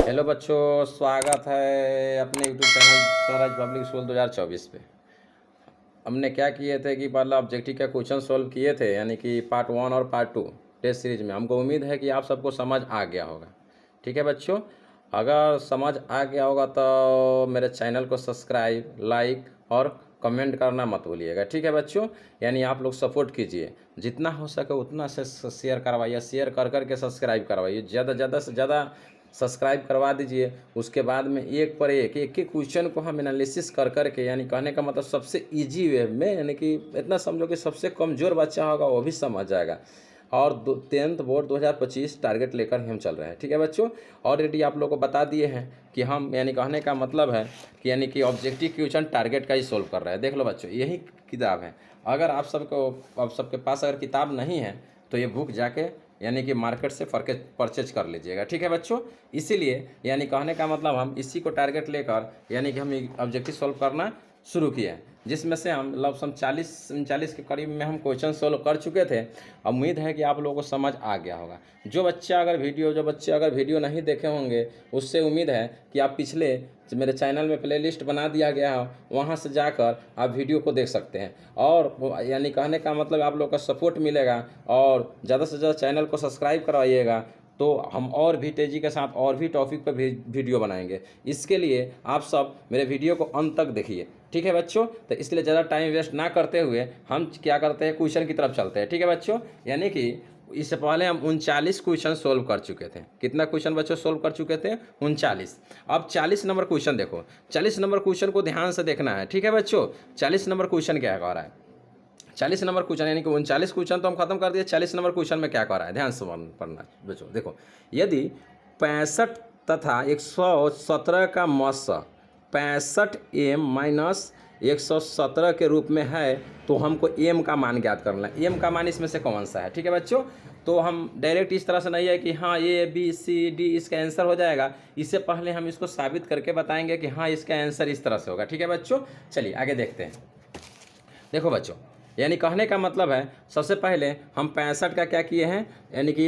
Hello बच्चों, स्वागत है अपने YouTube channel Swaraj public school 2024 पे। हमने क्या किए थे कि पहला ऑब्जेक्टिव का क्वेश्चन सॉल्व किए थे, यानी कि पार्ट 1 और पार्ट 2 टेस्ट सीरीज में। हमको उम्मीद है कि आप सबको समझ आ गया होगा। ठीक है बच्चों, अगर समझ आ गया होगा तो मेरे चैनल को सब्सक्राइब, लाइक और कमेंट करना मत भूलिएगा। ठीक है बच्चों, यानी आप लोग सपोर्ट कीजिए, जितना हो सके उतना से शेयर करवाइए, शेयर कर करके सब्सक्राइब करवाइए, ज़्यादा से ज़्यादा सब्सक्राइब करवा दीजिए। उसके बाद में एक पर एक एक क्वेश्चन को हम एनालिसिस कर करके, यानी कहने का मतलब सबसे इजी वे में, यानी कि इतना समझो कि सबसे कमज़ोर बच्चा होगा वो भी समझ जाएगा। और 10th बोर्ड 2025 टारगेट लेकर हम चल रहे हैं। ठीक है बच्चों, ऑलरेडी आप लोगों को बता दिए हैं कि हम, यानी कहने का मतलब है कि यानी कि ऑब्जेक्टिव क्वेश्चन टारगेट का ही सोल्व कर रहे हैं। देख लो बच्चों, यही किताब है। अगर आप सबके पास अगर किताब नहीं है तो ये बुक जाके यानी कि मार्केट से परचेज कर लीजिएगा। ठीक है बच्चों, इसीलिए यानी कहने का मतलब हम इसी को टारगेट लेकर यानी कि हम ऑब्जेक्टिव सॉल्व करना शुरू किए हैं, जिसमें से हम लमसम 40-39 के करीब में हम क्वेश्चन सॉल्व कर चुके थे। उम्मीद है कि आप लोगों को समझ आ गया होगा। जो बच्चे अगर वीडियो नहीं देखे होंगे, उससे उम्मीद है कि आप पिछले मेरे चैनल में प्लेलिस्ट बना दिया गया है, वहाँ से जाकर आप वीडियो को देख सकते हैं। और यानी कहने का मतलब आप लोग का सपोर्ट मिलेगा, और ज़्यादा से ज़्यादा चैनल को सब्सक्राइब करवाइएगा, तो हम और भी तेज़ी के साथ और भी टॉपिक पर वीडियो बनाएंगे। इसके लिए आप सब मेरे वीडियो को अंत तक देखिए। ठीक है बच्चों, तो इसलिए ज़्यादा टाइम वेस्ट ना करते हुए हम क्या करते हैं, क्वेश्चन की तरफ चलते हैं। ठीक है बच्चों, यानी कि इससे पहले हम 39 क्वेश्चन सोल्व कर चुके थे। कितना क्वेश्चन बच्चों सोल्व कर चुके थे? 39। अब 40 नंबर क्वेश्चन देखो। 40 नंबर क्वेश्चन को ध्यान से देखना है। ठीक है बच्चों, 40 नंबर क्वेश्चन क्या कह रहा है? 40 नंबर क्वेश्चन, यानी कि 39 क्वेश्चन तो हम खत्म कर दिए। 40 नंबर क्वेश्चन में क्या कह रहा है, ध्यान से पढ़ना बच्चों। देखो, यदि 65 तथा 117 का मौसा 65m-117 के रूप में है, तो हमको m का मान ज्ञात करना है। m का मान इसमें से कौन सा है? ठीक है बच्चों, तो हम डायरेक्ट इस तरह से नहीं है कि हाँ A B C D इसका आंसर हो जाएगा। इससे पहले हम इसको साबित करके बताएंगे कि हाँ इसका आंसर इस तरह से होगा। ठीक है बच्चों, चलिए आगे देखते हैं। देखो बच्चों, यानी कहने का मतलब है, सबसे पहले हम 65 का क्या किए हैं, यानी कि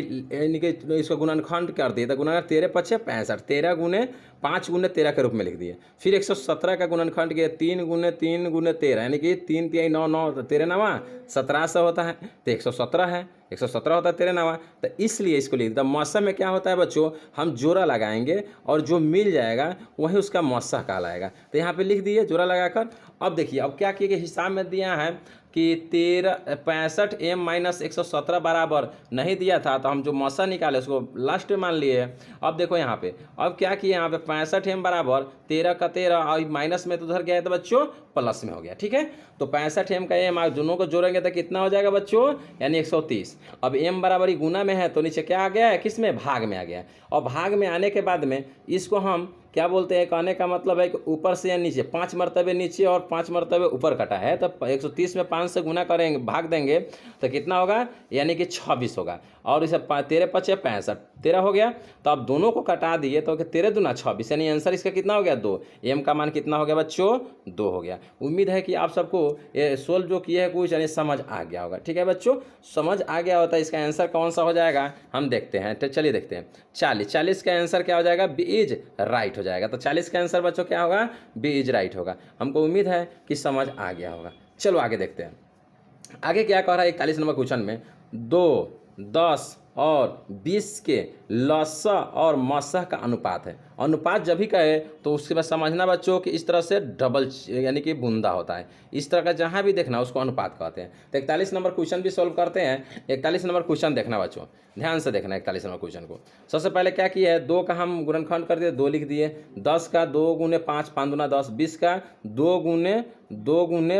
इसको गुणनखंड कर दिए। तो गुणन 13 पचे 65, 13 गुने 5 गुने 13 के रूप में लिख दिए। फिर 117 का गुणनखंड किया, 3 गुने 3 गुने 13, यानी कि 3 3 9 9, 13 नवा 1700 होता है, तो 117 है। 117 होता है 13 नवा, तो इसलिए इसको लिख दिया। मौसा में क्या होता है बच्चों, हम जोड़ा लगाएंगे और जो मिल जाएगा वही उसका मौसा कहलाएगा। तो यहाँ पे लिख दिए जोड़ा लगाकर। अब देखिए, अब क्या किए कि हिसाब में दिया है कि 65m-117 बराबर नहीं दिया था, तो हम जो मौसा निकाले उसको लास्ट में मान लिए। अब देखो यहाँ पे, अब क्या किए, यहाँ पे 65m बराबर 13 का 13, और माइनस में तो उधर गया है तो बच्चों प्लस में हो गया। ठीक है, तो 65m का m दोनों को जोड़ेंगे तो कितना हो जाएगा बच्चों, यानी 130। अब m बराबर ही गुना में है, तो नीचे क्या आ गया है, किस में, भाग में आ गया। और भाग में आने के बाद में इसको हम क्या बोलते हैं, कहने का मतलब है कि ऊपर से या नीचे 5 मरतबे नीचे और 5 मरतबे ऊपर कटा है, तो 130 में 5 से गुना करेंगे, भाग देंगे तो कितना होगा, यानी कि 26 होगा। और इसे 13 पचे 65, 13 हो गया। तो अब दोनों को कटा दिए तो 13 दूना 26, यानी आंसर इसका कितना हो गया, 2। एम का मान कितना हो गया बच्चों, 2 हो गया। उम्मीद है कि आप सबको ये सोल्व जो किए है कुछ यानी समझ आ गया होगा। ठीक है बच्चों, समझ आ गया होता है, इसका आंसर कौन सा हो जाएगा हम देखते हैं। तो चलिए देखते हैं। 40 का आंसर क्या हो जाएगा, बी इज राइट हो जाएगा। तो 40 का आंसर बच्चों क्या होगा, बी इज राइट होगा। हमको उम्मीद है कि समझ आ गया होगा। चलो आगे देखते हैं। आगे क्या कह रहा है 41 नंबर क्वेश्चन में, 2, 10 और 20 के लसा और मसह का अनुपात है। अनुपात जब भी कहे तो उसके बाद समझना बच्चों कि इस तरह से डबल यानी कि बूंदा होता है, इस तरह का जहाँ भी देखना उसको अनुपात कहते हैं। तो 41 नंबर क्वेश्चन भी सोल्व करते हैं। 41 नंबर क्वेश्चन देखना बच्चों, ध्यान से देखना 41 नंबर क्वेश्चन को। सबसे पहले क्या किया है, 2 का हम गुणनखंड कर दिए, 2 लिख दिए। 10 का 2 गुने 5, 5 दूना 10। 20 का 2 गुने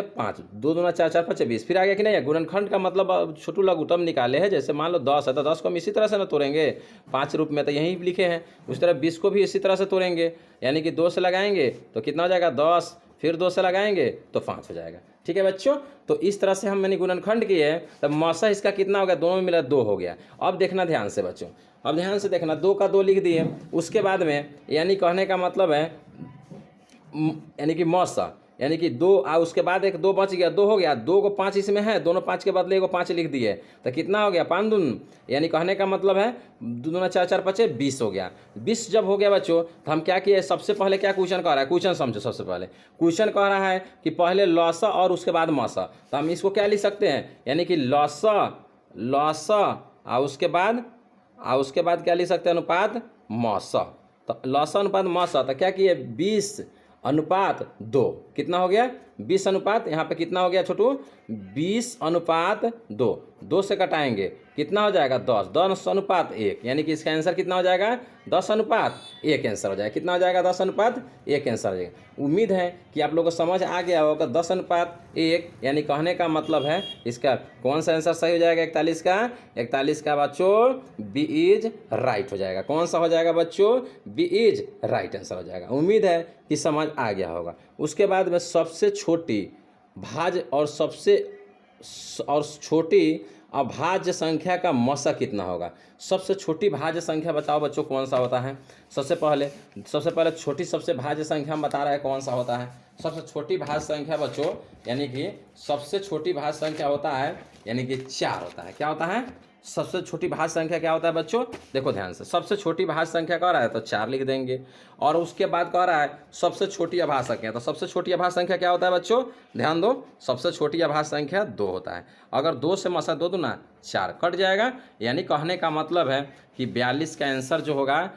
5, 2 दूना 4, 4 5 20। फिर आ गया कि नहीं, गुणनखंड का मतलब छोटू लघुत्तम निकाले हैं। जैसे मान लो 10 है तो 10 को हम इसी तरह से ना तोड़ेंगे 5 रूप में, तो यहीं लिखे हैं। उस तरह 20 को भी इसी तरह से तोड़ेंगे, यानी कि 2 से लगाएंगे तो कितना हो जाएगा 10, फिर 2 से लगाएंगे तो 5 हो जाएगा। ठीक है बच्चों, तो इस तरह से हम मैंने गुणनखंड किए हैं। तो मौसा इसका कितना हो गया, दोनों में मिला 2 हो गया। अब देखना ध्यान से बच्चों, अब ध्यान से देखना, 2 का 2 लिख दिए। उसके बाद में यानी कहने का मतलब है यानी कि मौसा यानी कि 2 उसके बाद एक 2 बच गया, 2 हो गया, 2 को 5 इसमें है, दोनों 5 के बदले एगो 5 लिख दिए, तो कितना हो गया 5 दून, यानी कहने का मतलब है 2 दूना 4 4 5 20 हो गया। 20 जब हो गया बच्चों तो हम क्या किए, सबसे पहले क्या क्वेश्चन कह रहा है, क्वेश्चन समझो। सबसे पहले क्वेश्चन कह रहा है कि पहले लॉसा और उसके बाद मौसा, तो हम इसको क्या लिख सकते हैं, यानी कि लॉसा और उसके बाद क्या लिख सकते हैं, अनुपात मौसा। तो लॉसा अनुपात मौसा, तो क्या किए 20:2, कितना हो गया 20 अनुपात, यहाँ पे कितना हो गया छोटू 20:2, 2 से घटाएंगे कितना हो जाएगा 10, 10:1, यानी कि इसका आंसर कितना हो जाएगा 10:1 आंसर हो जाएगा। कितना हो जाएगा 10:1 आंसर हो जाएगा। उम्मीद है कि आप लोगों को समझ आ गया होगा। 10:1 यानी कहने का मतलब है इसका कौन सा आंसर सही हो जाएगा, 41 का बच्चों बी इज राइट हो जाएगा। कौन सा हो जाएगा बच्चों, बी इज राइट आंसर हो जाएगा। उम्मीद है कि समझ आ गया होगा। उसके बाद में सबसे छोटी भाज्य और छोटी अभाज्य संख्या का मौसा कितना होगा। सबसे छोटी भाज्य संख्या बताओ बच्चों कौन सा होता है। सबसे पहले छोटी सबसे भाज्य संख्या हम बता रहे हैं कौन सा होता है। सबसे छोटी भाज्य संख्या बच्चों यानी कि सबसे छोटी भाज्य संख्या होता है यानी कि 4 होता है। क्या होता है, सबसे छोटी भाज्य संख्या क्या होता है बच्चों, देखो ध्यान से। सबसे छोटी भाज्य संख्या कह रहा है तो 4 लिख देंगे, और उसके बाद कह रहा है सबसे छोटी अभाज्य संख्या, तो सबसे छोटी अभाज्य संख्या क्या होता है बच्चों, ध्यान दो। सबसे छोटी अभाज्य संख्या 2 होता है। अगर 2 से मसा 2 दूना 4 कट जाएगा, यानी कहने का मतलब है कि 42 का आंसर जो होगा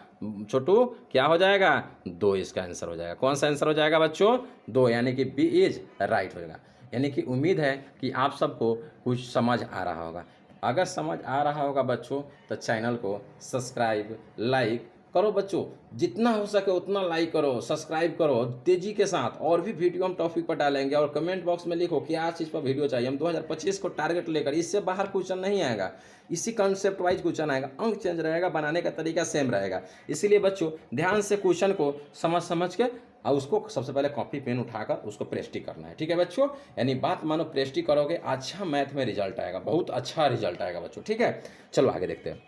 छोटू क्या हो जाएगा 2, इसका आंसर हो जाएगा। कौन सा आंसर हो जाएगा बच्चों 2, यानी कि बी इज राइट हो जाएगा। यानी कि उम्मीद है कि आप सबको कुछ समझ आ रहा होगा। अगर समझ आ रहा होगा बच्चों तो चैनल को सब्सक्राइब लाइक करो बच्चों, जितना हो सके उतना लाइक करो, सब्सक्राइब करो तेजी के साथ। और भी वीडियो हम टॉपिक पर डालेंगे, और कमेंट बॉक्स में लिखो क्या चीज़ पर वीडियो चाहिए। हम 2025 को टारगेट लेकर, इससे बाहर क्वेश्चन नहीं आएगा, इसी कंसेप्ट वाइज क्वेश्चन आएगा, अंक चेंज रहेगा, बनाने का तरीका सेम रहेगा। इसीलिए बच्चों ध्यान से क्वेश्चन को समझ के और उसको सबसे पहले कॉपी पेन उठाकर उसको प्रेस्टी करना है। ठीक है बच्चों, यानी बात मानो प्रेस्टी करोगे अच्छा मैथ में रिजल्ट आएगा, बहुत अच्छा रिजल्ट आएगा बच्चों। ठीक है, चलो आगे देखते हैं।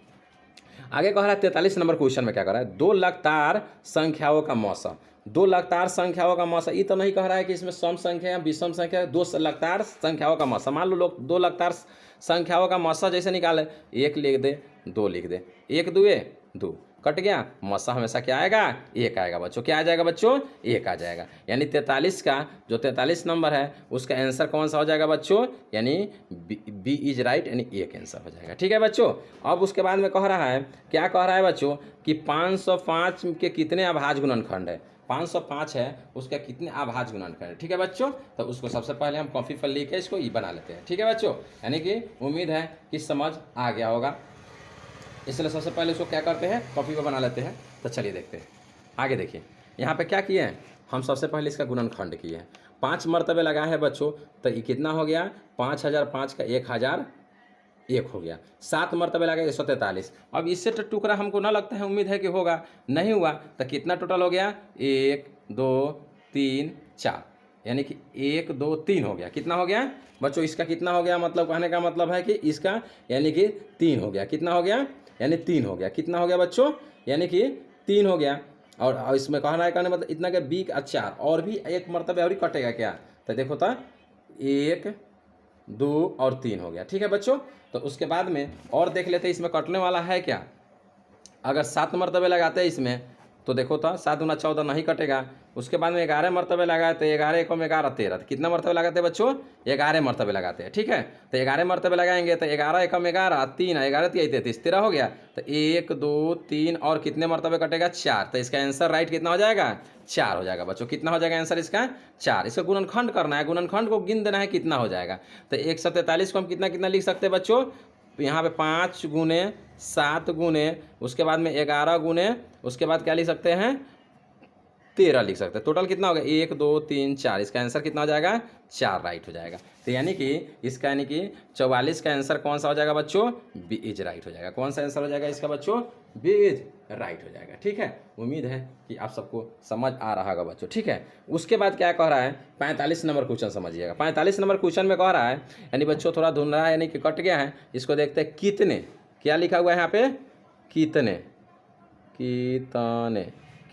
आगे कह रहा है 43 नंबर क्वेश्चन में क्या कर रहा है, 2 लगातार संख्याओं का मौसा। 2 लगातार संख्याओं का मौसा, ये तो नहीं कह रहा है कि इसमें सम संख्या या विषम संख्या, 2 लगातार संख्याओं का मौसा। मान लो लोग 2 लगातार संख्याओं का मौसा जैसे निकाले, 1 लिख दे 2 लिख दे, 1 2 2 कट गया, मौसा हमेशा क्या आएगा 1 आएगा बच्चों। क्या आ जाएगा बच्चों 1 आ जाएगा। यानी 43 का जो 43 नंबर है उसका आंसर कौन सा हो जाएगा बच्चों, यानी बी इज राइट, यानी 1 आंसर हो जाएगा। ठीक है बच्चों। अब उसके बाद में कह रहा है, क्या कह रहा है बच्चों कि 505 के कितने अभाज्य गुणनखंड है। 505 है उसका कितने अभाज्य गुणनखंड है। ठीक है बच्चों, तो उसको सबसे पहले हम कॉपी पर लिख के इसको बना लेते हैं। ठीक है बच्चों, यानी कि उम्मीद है कि समझ आ गया होगा। इसलिए सबसे पहले इसको क्या करते हैं, कॉपी पर बना लेते हैं। तो चलिए देखते हैं आगे। देखिए यहाँ पे क्या किए हैं, हम सबसे पहले इसका गुणनखंड किए हैं। 5 मरतबे लगाए हैं बच्चों, तो ये कितना हो गया 5005 का 1001 हो गया। 7 मरतबे लगाए 143। अब इससे तो टुकड़ा हमको ना लगता है, उम्मीद है कि होगा, नहीं हुआ तो कितना टोटल हो गया 1 2 3 4, यानी कि 1 2 3 हो गया। कितना हो गया बच्चों, इसका कितना हो गया, मतलब कहने का मतलब है कि इसका यानी कि 3 हो गया। कितना हो गया, यानी 3 हो गया। कितना हो गया बच्चों, यानी कि 3 हो गया। और इसमें कहना है कहने मतलब इतना के 20 और 4 और भी 1 मरतबे और ही कटेगा क्या, तो देखो तो 1 2 और 3 हो गया। ठीक है बच्चों, तो उसके बाद में और देख लेते हैं इसमें कटने वाला है क्या। अगर 7 मरतबे लगाते हैं इसमें तो देखो तो 7 दूना 14 नहीं कटेगा। उसके बाद में 11 मरतबे लगाए तो 11 1 11 13, कितना मरतबे लगाते हैं बच्चों 11 मरतबे लगाते हैं। ठीक है, तो 11 मरतबे लगाएंगे तो 11 1 11 3 11 3 33 13 हो गया। तो 1 2 3 और कितने मरतबे कटेगा 4, तो इसका आंसर राइट कितना हो जाएगा 4 हो जाएगा बच्चों। कितना हो जाएगा आंसर इसका 4। इसका गुणनखंड करना है, गुणनखंड को गिन देना है कितना हो जाएगा। तो 143 को हम कितना कितना लिख सकते हैं बच्चों, यहाँ पे 5 गुने 7 गुने उसके बाद में 11 गुने उसके बाद क्या लिख सकते हैं 13 लिख सकते हैं। टोटल कितना होगा 1 2 3 4, इसका आंसर कितना हो जाएगा 4 राइट हो जाएगा। तो यानी कि इसका यानी कि 44 का आंसर कौन सा हो जाएगा बच्चों, बी इज राइट हो जाएगा। कौन सा आंसर हो जाएगा इसका बच्चों, बी इज राइट हो जाएगा। ठीक है, उम्मीद है कि आप सबको समझ आ रहा होगा बच्चों। ठीक है, उसके बाद क्या कह रहा है 45 नंबर क्वेश्चन समझिएगा। 45 नंबर क्वेश्चन में कह रहा है, यानी बच्चों थोड़ा धुन रहा है यानी कि कट गया है, इसको देखते हैं। कितने, क्या लिखा हुआ है यहाँ पे, कितने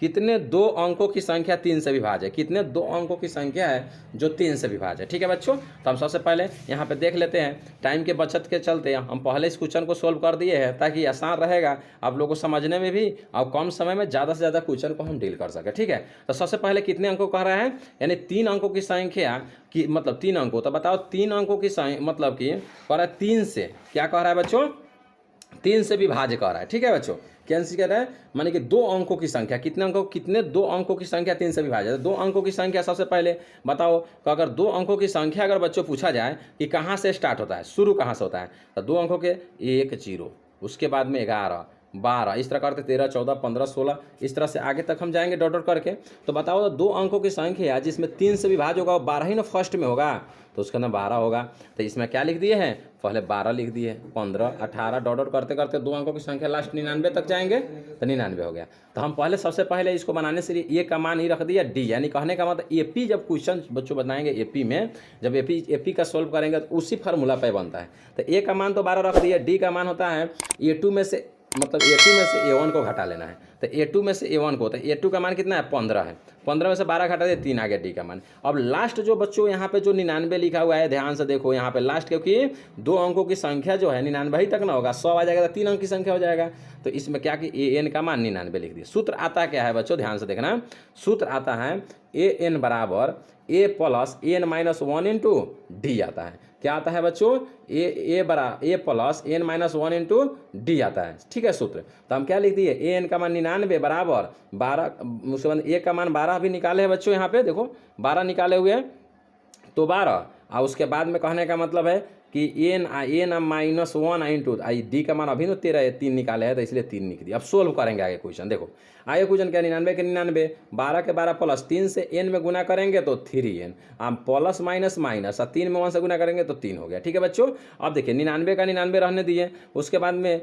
कितने दो अंकों की संख्या 3 से विभाज्य है, कितने दो अंकों की संख्या है जो 3 से विभाज्य है। ठीक है बच्चों, तो हम सबसे पहले यहाँ पे देख लेते हैं। टाइम के बचत के चलते हम पहले इस क्वेश्चन को सोल्व कर दिए हैं ताकि आसान रहेगा आप लोगों को समझने में भी और कम समय में ज़्यादा से ज़्यादा क्वेश्चन को हम डील कर सकें। ठीक है, तो सबसे पहले कितने अंकों कह रहा है, यानी 3 अंकों की संख्या की मतलब 3 अंकों, तो बताओ 3 अंकों की मतलब कि कह रहा है 3 से, क्या कह रहा है बच्चों, 3 से विभाज्य कह रहा है। ठीक है बच्चों, कैंसिल कर रहा है माने कि दो अंकों की संख्या, कितने दो अंकों की संख्या 3 से विभाज्य है। दो अंकों की संख्या सबसे पहले बताओ कि अगर दो अंकों की संख्या अगर बच्चों पूछा जाए कि कहाँ से स्टार्ट होता है, शुरू कहाँ से होता है, तो दो अंकों के 1 0, उसके बाद में 11 12, इस तरह करते 13 14 15 16, इस तरह से आगे तक हम जाएंगे डॉट डॉट करके। तो बताओ दो अंकों की संख्या जिसमें 3 से विभाज्य होगा, 12 ही ना फर्स्ट में होगा, तो उसका ना 12 होगा। तो इसमें क्या लिख दिए हैं, पहले 12 लिख दिए, 15 18 डॉट डॉट करते करते दो अंकों की संख्या लास्ट 99 तक जाएंगे, तो 99 हो गया। तो हम पहले सबसे पहले इसको बनाने से ये का मान ही रख दिया डी, यानी कहने का मतलब एपी जब क्वेश्चन बच्चों बनाएंगे एपी में, जब एपी का सोल्व करेंगे तो उसी फार्मूला पे बनता है। तो ए का मान तो 12 रख दिया, डी का मान होता है A2 में से, मतलब A2 में से A1 को घटा लेना है। तो A2 में से A1 को, तो A2 का मान कितना है 15 है, 15 में से 12 घटा दे 3 आ गया डी का मान। अब लास्ट जो बच्चों यहाँ पे जो 99 लिखा हुआ है, ध्यान से देखो यहाँ पे लास्ट, क्योंकि दो अंकों की संख्या जो है 99 ही तक ना होगा, 100 आ जाएगा तो 3 अंक की संख्या हो जाएगा। तो इसमें क्या कि AN का मान 99 लिख दिए। सूत्र आता क्या है बच्चों, ध्यान से देखना, सूत्र आता है AN बराबर A plus N minus 1 into D आता है। क्या आता है बच्चों, A plus N minus 1 into D आता है। ठीक है सूत्र, तो हम क्या लिख दिए, AN का मान 99 बराबर 12, उसके बाद A का मान 12 भी निकाले हैं बच्चों, यहाँ पे देखो 12 निकाले हुए हैं, तो 12, और उसके बाद में कहने का मतलब है कि N minus 1 into I D का मान अभी तो 13 3 निकाले हैं, तो इसलिए 3 निकल दिया। अब सोल्व करेंगे आगे क्वेश्चन, देखो आगे क्वेश्चन क्या, 99 के 99, 12 के 12 प्लस 3 से n में गुना करेंगे तो 3n, अब प्लस माइनस माइनस, 3 में 1 से गुना करेंगे तो 3 हो गया। ठीक है बच्चों, अब देखिए 99 का 99 रहने दिए, उसके बाद में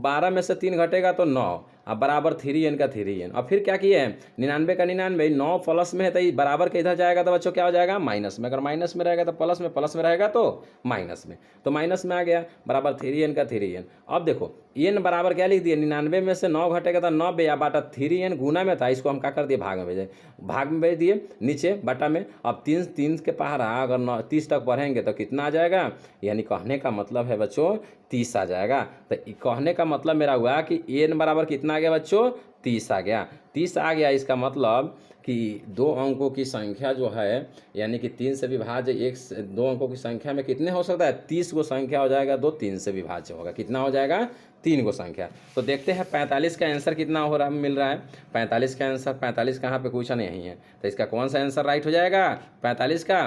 12 में से 3 घटेगा तो 9, अब बराबर 3n का 3n। अब फिर क्या किए हैं, 99 का 99, 9 प्लस में है तो ये बराबर के इधर जाएगा तो बच्चों क्या हो जाएगा माइनस में, अगर माइनस में रहेगा तो प्लस में, प्लस में रहेगा तो माइनस में, तो माइनस में आ गया बराबर 3n का 3n। अब देखो n बराबर क्या लिख दिए, 99 में से 9 घटेगा तो 90, या बाटा 3n गुना में था, इसको हम क्या कर दिए भाग में भेजे, भाग में भेज दिए नीचे बाटा में। अब 3 के पहाड़ा अगर 30 तक बढ़ेंगे तो कितना आ जाएगा, यानी कहने का मतलब है बच्चों 30 आ जाएगा। तो कहने का मतलब मेरा हुआ कि n बराबर कितना आ गया बच्चों, 30 आ गया। 30 आ गया, इसका मतलब कि दो अंकों की संख्या जो है, यानी कि 3 से विभाज्य दो अंकों की संख्या में कितने हो सकता है, 30 को संख्या हो जाएगा, 3 से विभाज्य होगा, कितना हो जाएगा 3 को संख्या। तो देखते हैं 45 का आंसर कितना हो रहा मिल रहा है, 45 का आंसर, 45 कहाँ पे क्वेश्चन यही है, तो इसका कौन सा आंसर राइट हो जाएगा 45 का,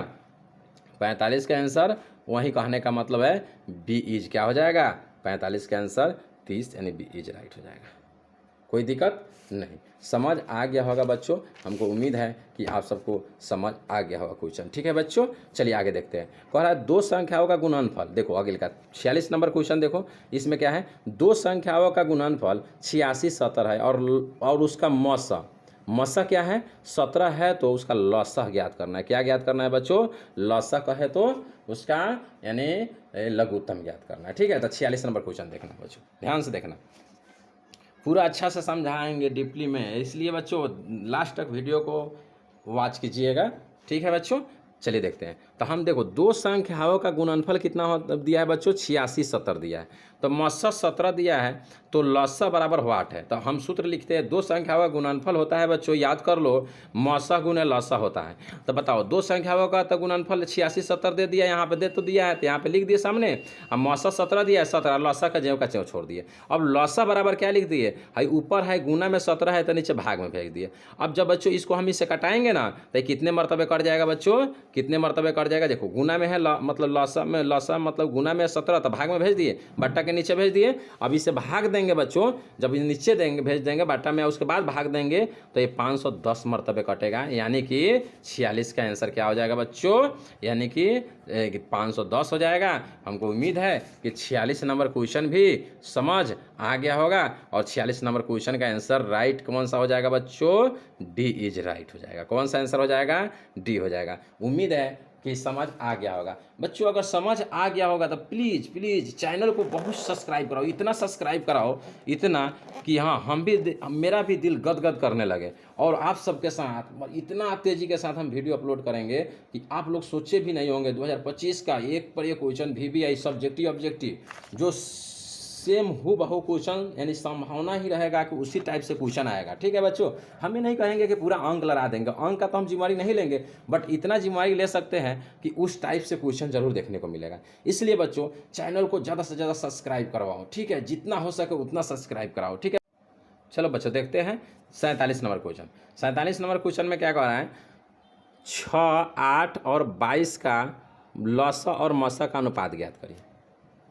45 का आंसर वही, कहने का मतलब है बी इज क्या हो जाएगा, 45 का आंसर 30 यानी बी इज राइट हो जाएगा। कोई दिक्कत नहीं, समझ आ गया होगा बच्चों, हमको उम्मीद है कि आप सबको समझ आ गया होगा क्वेश्चन। ठीक है बच्चों, चलिए आगे देखते हैं। कह रहा है दो संख्याओं का गुणनफल, देखो अगले का 46 नंबर क्वेश्चन देखो, इसमें क्या है, दो संख्याओं का गुणनफल 86 70 है और उसका मसा क्या है 17 है, तो उसका लसह ज्ञात करना है। क्या ज्ञात करना है बच्चों, लसह कहे तो उसका यानी लघुत्तम ज्ञात करना है। ठीक है, तो 46 नंबर क्वेश्चन देखना बच्चों, ध्यान से देखना, पूरा अच्छा से समझाएंगे डीपली में, इसलिए बच्चों लास्ट तक वीडियो को वॉच कीजिएगा। ठीक है बच्चों, चलिए देखते हैं। तो हम देखो दो संख्याओं का गुणनफल कितना दिया है बच्चों, 86 70 दिया है, तो मस्सा 17 दिया है, तो लस्सा बराबर वाट है। तो हम सूत्र लिखते हैं, दो संख्याओं का गुणनफल होता है बच्चों, याद कर लो, मस्सा गुने लस्सा होता है। तो बताओ दो संख्याओं का तो गुणनफल 86 70 दे दिया, यहाँ पे दे तो दिया है, तो यहाँ पे लिख दिए सामने, अब मस्सा 17 दिया है, 17 लस्सा का ज्यों छोड़ दिए। अब लस्सा बराबर क्या लिख दिए, है ऊपर है गुना में 17 है, तो नीचे भाग में भेज दिए। अब जब बच्चों इसको हम इससे कटाएंगे ना, तो कितने मरतबे कट जाएगा बच्चों, कितने मरतबे कट जाएगा, देखो गुना में है मतलब लस्सा मतलब गुना में 17, तो भाग में भेज दिए, बट्टा के नीचे भेज दिए। अब इसे भाग देंगे बच्चों, जब नीचे देंगे भेज देंगे बट्टा में, उसके बाद भाग देंगे तो ये 510 मरतबे कटेगा, यानी कि 46 का आंसर क्या हो जाएगा बच्चों, यानी कि 510 हो जाएगा। हमको उम्मीद है कि 46 नंबर क्वेश्चन भी समझ आ गया होगा, और 46 नंबर क्वेश्चन का आंसर राइट कौन सा हो जाएगा बच्चों, डी इज राइट हो जाएगा। कौन सा आंसर हो जाएगा, डी हो जाएगा। उम्मीद है कि समझ आ गया होगा। बच्चों अगर समझ आ गया होगा तो प्लीज़ प्लीज़ चैनल को बहुत सब्सक्राइब कराओ, इतना सब्सक्राइब कराओ, इतना कि हाँ मेरा भी दिल गदगद करने लगे, और आप सबके साथ इतना तेज़ी के साथ हम वीडियो अपलोड करेंगे कि आप लोग सोचे भी नहीं होंगे। 2025 का एक पर एक क्वेश्चन VBI सब्जेक्टिव ऑब्जेक्टिव जो सेम हूबहू क्वेश्चन, यानी संभावना ही रहेगा कि उसी टाइप से क्वेश्चन आएगा। ठीक है बच्चों, हमें नहीं कहेंगे कि पूरा अंक लड़ा देंगे, अंक का तो हम जिम्मेवारी नहीं लेंगे, बट इतना जिम्मेवारी ले सकते हैं कि उस टाइप से क्वेश्चन जरूर देखने को मिलेगा। इसलिए बच्चों चैनल को ज़्यादा से ज़्यादा सब्सक्राइब करवाओ, ठीक है, जितना हो सके उतना सब्सक्राइब कराओ। ठीक है, चलो बच्चों देखते हैं 47 नंबर क्वेश्चन। 47 नंबर क्वेश्चन में क्या कह रहा है, 6, 8 और 22 का लसा और मसा का अनुपात ज्ञात करिए।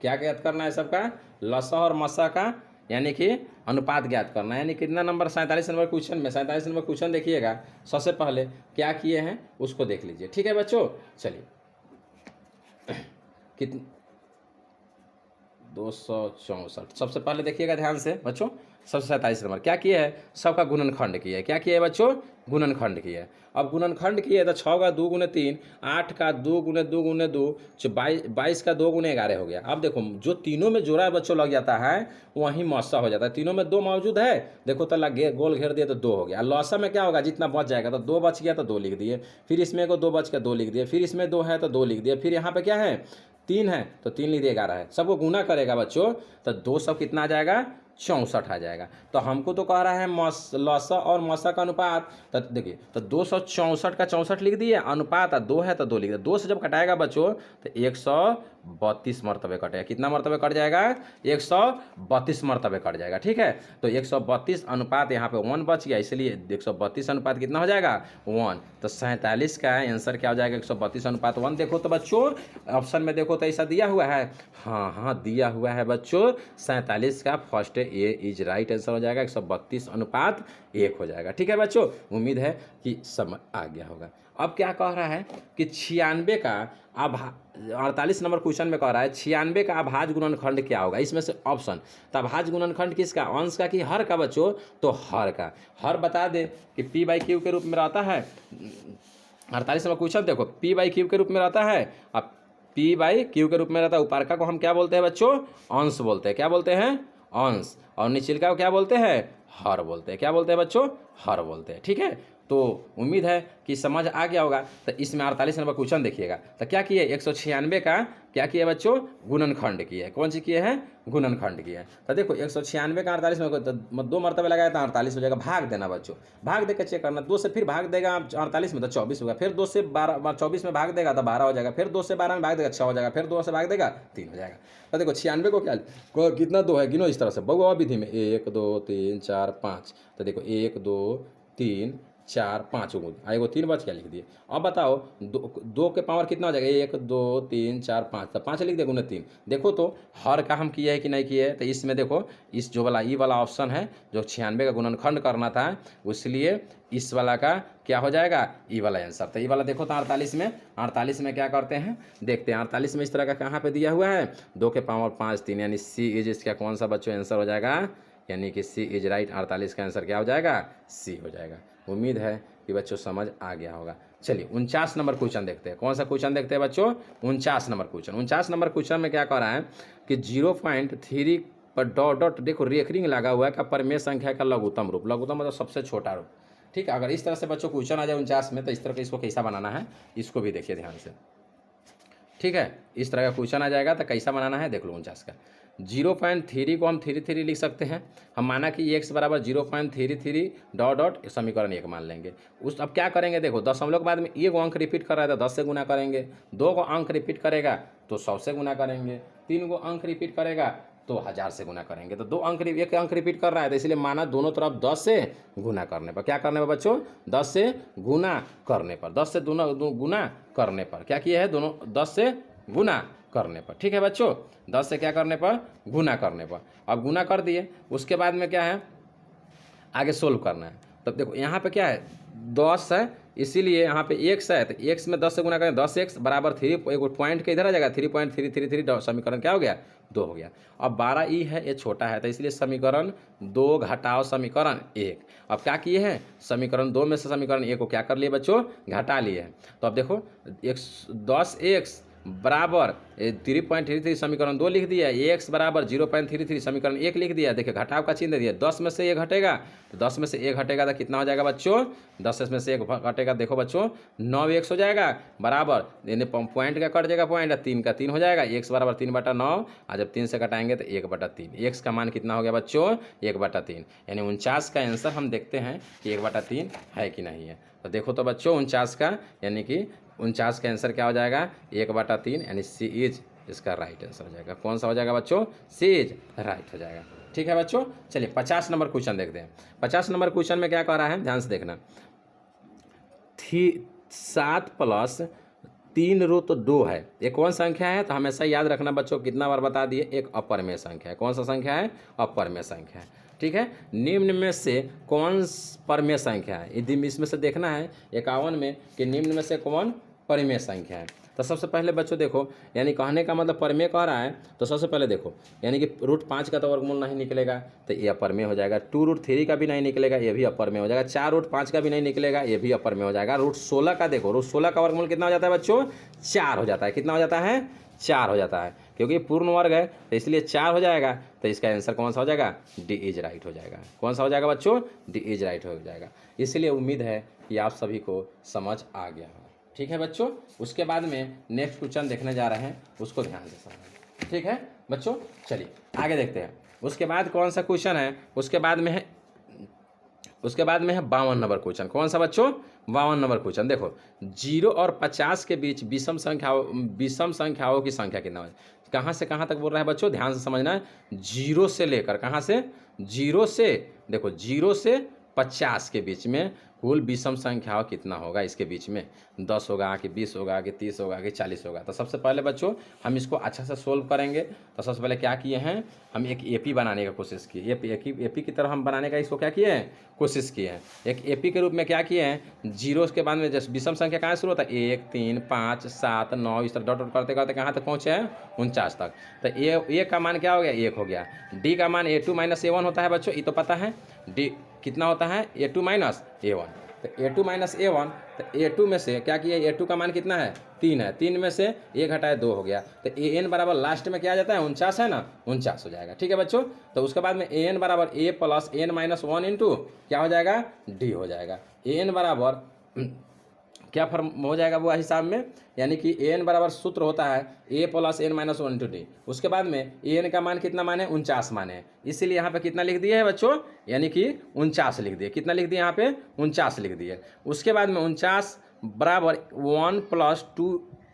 क्या ज्ञात करना है सबका, लसा और मसा का यानी कि अनुपात ज्ञात करना है। यानी कितना नंबर 47 नंबर क्वेश्चन में, 47 नंबर क्वेश्चन देखिएगा, सबसे पहले क्या किए हैं उसको देख लीजिए। ठीक है बच्चों, चलिए कितने 264। सबसे पहले देखिएगा ध्यान से बच्चों, सबसे 47 नंबर क्या किया है, सबका गुणनखंड किया है। क्या किया है बच्चों, गुणनखंड किया है। अब गुणनखंड किया है तो 6 का 2 गुने 3, 8 का 2 गुने 2 गुने 2, 22 का 2 गुने 11 हो गया। अब देखो जो तीनों में जोड़ा बच्चों लग जाता है वहीं मौसा हो जाता है। तीनों में 2 मौजूद है, देखो तो गोल घेर दिए तो 2 हो गया। लौसा में क्या होगा, जितना बच जाएगा तो 2 बच गया तो 2 लिख दिए, फिर इसमें को 2 बच के 2 लिख दिए, फिर इसमें 2 है तो 2 लिख दिए, फिर यहाँ पे क्या है 3 है तो 3 लिख दिए, 11 है। सबको गुना करेगा बच्चों तो 2 सब कितना आ जाएगा, 64 आ जाएगा। तो हमको तो कह रहा है लसा और मसा का अनुपात, तो देखिए तो 264 का 64 लिख दिए, अनुपात 2 है तो 2 लिख दिए। 2 से जब कटाएगा बच्चों तो 132 मरतबे कटेगा। कितना मरतबे कट जाएगा, 132 मरतबे कट जाएगा। ठीक है, तो 132 अनुपात यहाँ पे 1 बच गया, इसलिए 132 अनुपात कितना हो जाएगा, 1। तो 47 का आंसर क्या हो जाएगा, 132 अनुपात 1। देखो तो बच्चों ऑप्शन में देखो तो ऐसा दिया हुआ है, हाँ दिया हुआ है बच्चों। 47 का first A is right answer हो जाएगा, 132 अनुपात 1 हो जाएगा। ठीक है बच्चों, उम्मीद है कि समझ आ गया होगा। अब क्या कह रहा है कि 96 का 48 नंबर क्वेश्चन में कह रहा है 96 का अभाज्य गुणनखंड क्या होगा। इसमें से ऑप्शन, तो अभाज्य गुणनखंड किसका, अंश का कि हर का बच्चों, तो हर का। हर बता दे कि P/Q के रूप में रहता है। 48 नंबर क्वेश्चन देखो, P/Q के रूप में रहता है, अब P/Q के रूप में रहता है। ऊपर को हम क्या बोलते हैं बच्चों, अंश बोलते हैं। क्या बोलते हैं, अंश। और निचलका को क्या बोलते हैं, हर बोलते हैं। क्या बोलते हैं बच्चों, हर बोलते हैं। ठीक है, तो उम्मीद है कि समझ आ गया होगा। तो इसमें 48 नंबर क्वेश्चन देखिएगा, तो क्या किए 196 का क्या किया बच्चों, गुणनखंड किए। कौन सी किए हैं, गुणनखंड किए हैं। तो देखो 196 का 48 में तो 2 मरतबे लगाया तो 48 हो जाएगा। भाग देना बच्चों, भाग दे के चेक करना, 2 से फिर भाग देगा 48 में तो 24 होगा, फिर 2 से 24 में भाग देगा तो 12 हो जाएगा, फिर 2 से 12 में भाग देगा 6 हो जाएगा, फिर 2 से भाग देगा 3 हो जाएगा। तो देखो 96 को क्या कितना 2 है, गिनो इस तरह से बहुआ विधि में 1 2 3 4 5। तो देखो 1 2 3 4 5 एगो 3 बच गया, लिख दिए। अब बताओ 2 के पावर कितना हो जाएगा, 1 2 3 4 5, तो 5 लिख दे गुने 3। देखो तो हर का हम किए है कि नहीं किए, तो इसमें देखो इस जो वाला ई वाला ऑप्शन है जो 96 का गुणनखंड करना था, इसलिए इस वाला का क्या हो जाएगा, ई वाला आंसर। तो ई वाला देखो तो 48 में क्या करते हैं, देखते हैं। 48 में इस तरह का कहाँ पे दिया हुआ है, 2 के पावर 5 3, यानी सी इज इसका कौन सा बच्चों आंसर हो जाएगा, यानी कि सी इज राइट। 48 का आंसर क्या हो जाएगा, सी हो जाएगा। उम्मीद है कि बच्चों समझ आ गया होगा। चलिए 49 नंबर क्वेश्चन देखते हैं। कौन सा क्वेश्चन देखते हैं बच्चों, 49 नंबर क्वेश्चन। 49 नंबर क्वेश्चन में क्या कह रहा है कि 0.3 पर डॉट देखो रेखरिंग लगा हुआ है का परमेय संख्या का लघुत्तम रूप, लघुत्तम मतलब सबसे छोटा रूप। ठीक है, अगर इस तरह से बच्चों क्वेश्चन आ जाए 49 में, तो इस तरह का इसको कैसा बनाना है, इसको भी देखिए ध्यान से। ठीक है, इस तरह का क्वेश्चन आ जाएगा तो कैसा बनाना है देख लो 49 का। 0.3 को हम 3 लिख सकते हैं। हम माना कि x बराबर 0.33 डॉट समीकरण 1 मान लेंगे। उस अब क्या करेंगे, देखो दशमलव के बाद में एक अंक रिपीट कर रहा है तो 10 से गुना करेंगे, 2 को अंक रिपीट करेगा तो 100 से गुना करेंगे, 3 को अंक रिपीट करेगा तो 1000 से गुना करेंगे। तो 1 अंक रिपीट कर रहा है तो इसलिए माना दोनों तरफ 10 से गुना करने पर, क्या करने पर बच्चों, 10 से गुना करने पर, 10 से गुना करने पर क्या किया है, दोनों 10 से गुना करने पर। ठीक है बच्चों, 10 से क्या करने पर, गुना करने पर। अब गुना कर दिए, उसके बाद में क्या है, आगे सोल्व करना है। तब देखो यहाँ पे क्या है 10 है, इसीलिए यहाँ पे x है, तो x में 10 से गुना करें 10x बराबर 3, एक पॉइंट के इधर आ जाएगा 3.333, समीकरण क्या हो गया 2 हो गया। अब 12e है, ये छोटा है, तो इसलिए समीकरण 2 घटाओ समीकरण 1। अब क्या किए हैं, समीकरण 2 में से समीकरण 1 को क्या कर लिए बच्चों, घटा लिए हैं। तो अब देखो 10x बराबर 3.33 समीकरण 2 लिख दिया, x बराबर 0.33 समीकरण 1 लिख दिया। देखिए घटाव का चिन्ह दे दिया, 10 में से 1 घटेगा, तो 10 में से 1 घटेगा तो कितना हो जाएगा बच्चों, 10 में से 1 घटेगा, देखो बच्चों 9x हो जाएगा बराबर, यानी पॉइंट का कट जाएगा पॉइंट, 3 का 3 हो जाएगा, x बराबर 3/9, और जब 3 से घटाएंगे तो 1/3। x का मान कितना हो गया बच्चों 1/3, यानी 49 का आंसर हम देखते हैं कि 1/3 है कि नहीं है। तो देखो तो बच्चों 49 का, यानी कि 49 का आंसर क्या हो जाएगा 1/3, यानी सी इज इसका राइट आंसर हो जाएगा। कौन सा हो जाएगा बच्चों, सी इज राइट हो जाएगा। ठीक है बच्चों, चलिए 50 नंबर क्वेश्चन देखते हैं। 50 नंबर क्वेश्चन में क्या कह रहा है, ध्यान से देखना। 7 + 3√2 है, ये कौन संख्या है, तो हमेशा याद रखना बच्चों, कितना बार बता दिए, एक अपरमेय संख्या है। कौन सा संख्या है, अपरमेय संख्या है। ठीक है, निम्न में से कौन परमेय संख्या है, यदि इसमें से देखना है 51 में कि निम्न में से कौन परमेय संख्या है। तो सबसे पहले बच्चों देखो, यानी कहने का मतलब परमेय कह रहा है, तो सबसे पहले देखो, यानी कि √5 का तो वर्गमूल नहीं निकलेगा, तो ये अपरमेय हो जाएगा। 2√3 का भी नहीं निकलेगा, ये भी अपरमेय हो जाएगा। 4√5 का भी नहीं निकलेगा, ये भी अपरमेय हो जाएगा। √16 का देखो, √16 का वर्गमूल कितना हो जाता है बच्चों, 4 हो जाता है। कितना हो जाता है, 4 हो जाता है, क्योंकि पूर्ण वर्ग है तो इसलिए 4 हो जाएगा। तो इसका आंसर कौन सा हो जाएगा, डी इज राइट हो जाएगा। कौन सा हो जाएगा बच्चों, डी इज राइट हो जाएगा। इसलिए उम्मीद है कि आप सभी को समझ आ गया हो। ठीक है बच्चों, उसके बाद में नेक्स्ट क्वेश्चन देखने जा रहे हैं, उसको ध्यान से समझें। ठीक है बच्चों, चलिए आगे देखते हैं। उसके बाद कौन सा क्वेश्चन है, उसके बाद में है 52 नंबर क्वेश्चन। कौन सा बच्चों, 52 नंबर क्वेश्चन। देखो 0 और 50 के बीच विषम संख्याओं की संख्या कितना है। कहाँ से कहाँ तक बोल रहा है बच्चों, ध्यान से समझना है। 0 से लेकर, कहाँ से, 0 से, देखो 0 से 50 के बीच में कुल विषम संख्याओं कितना होगा, इसके बीच में 10 होगा कि 20 होगा कि 30 होगा कि 40 होगा। तो सबसे पहले बच्चों हम इसको अच्छा से सोल्व करेंगे। तो सबसे पहले क्या किए हैं, हम एक एपी बनाने का कोशिश किए, एपी की तरह हम बनाने का इसको क्या किए हैं, कोशिश किए हैं। एक एपी के रूप में क्या किए हैं, 0 के बाद में जैसे विषम संख्या कहाँ शुरू होता है, 1, 3, 5, 7, 9, इस तरह डॉट डॉट करते करते कहाँ तक पहुँचे हैं, 49 तक। तो ए का मान क्या हो गया, 1 हो गया। डी का मान A2 - A1 होता है बच्चों, ये तो पता है। डी कितना होता है, A2 - A1। तो A2 - A1, तो A2 में से क्या किया, A2 का मान कितना है, 3 है, 3 में से 1 घटाए 2 हो गया। तो AN बराबर लास्ट में क्या आ जाता है, 49 है ना, 49 हो जाएगा। ठीक है बच्चों, तो उसके बाद में AN बराबर A + N - 1 इंटू क्या हो जाएगा, D हो जाएगा। AN बराबर क्या फॉर्म हो जाएगा वो हिसाब में, यानी कि AN बराबर सूत्र होता है A + N - 1 इंटू D। उसके बाद में AN का मान कितना माने, 49 माने, इसीलिए यहाँ पे कितना लिख दिया है बच्चों, यानी कि 49 लिख दिए। कितना लिख दिए यहाँ पे, 49 लिख दिए। उसके बाद में 49 बराबर 1 +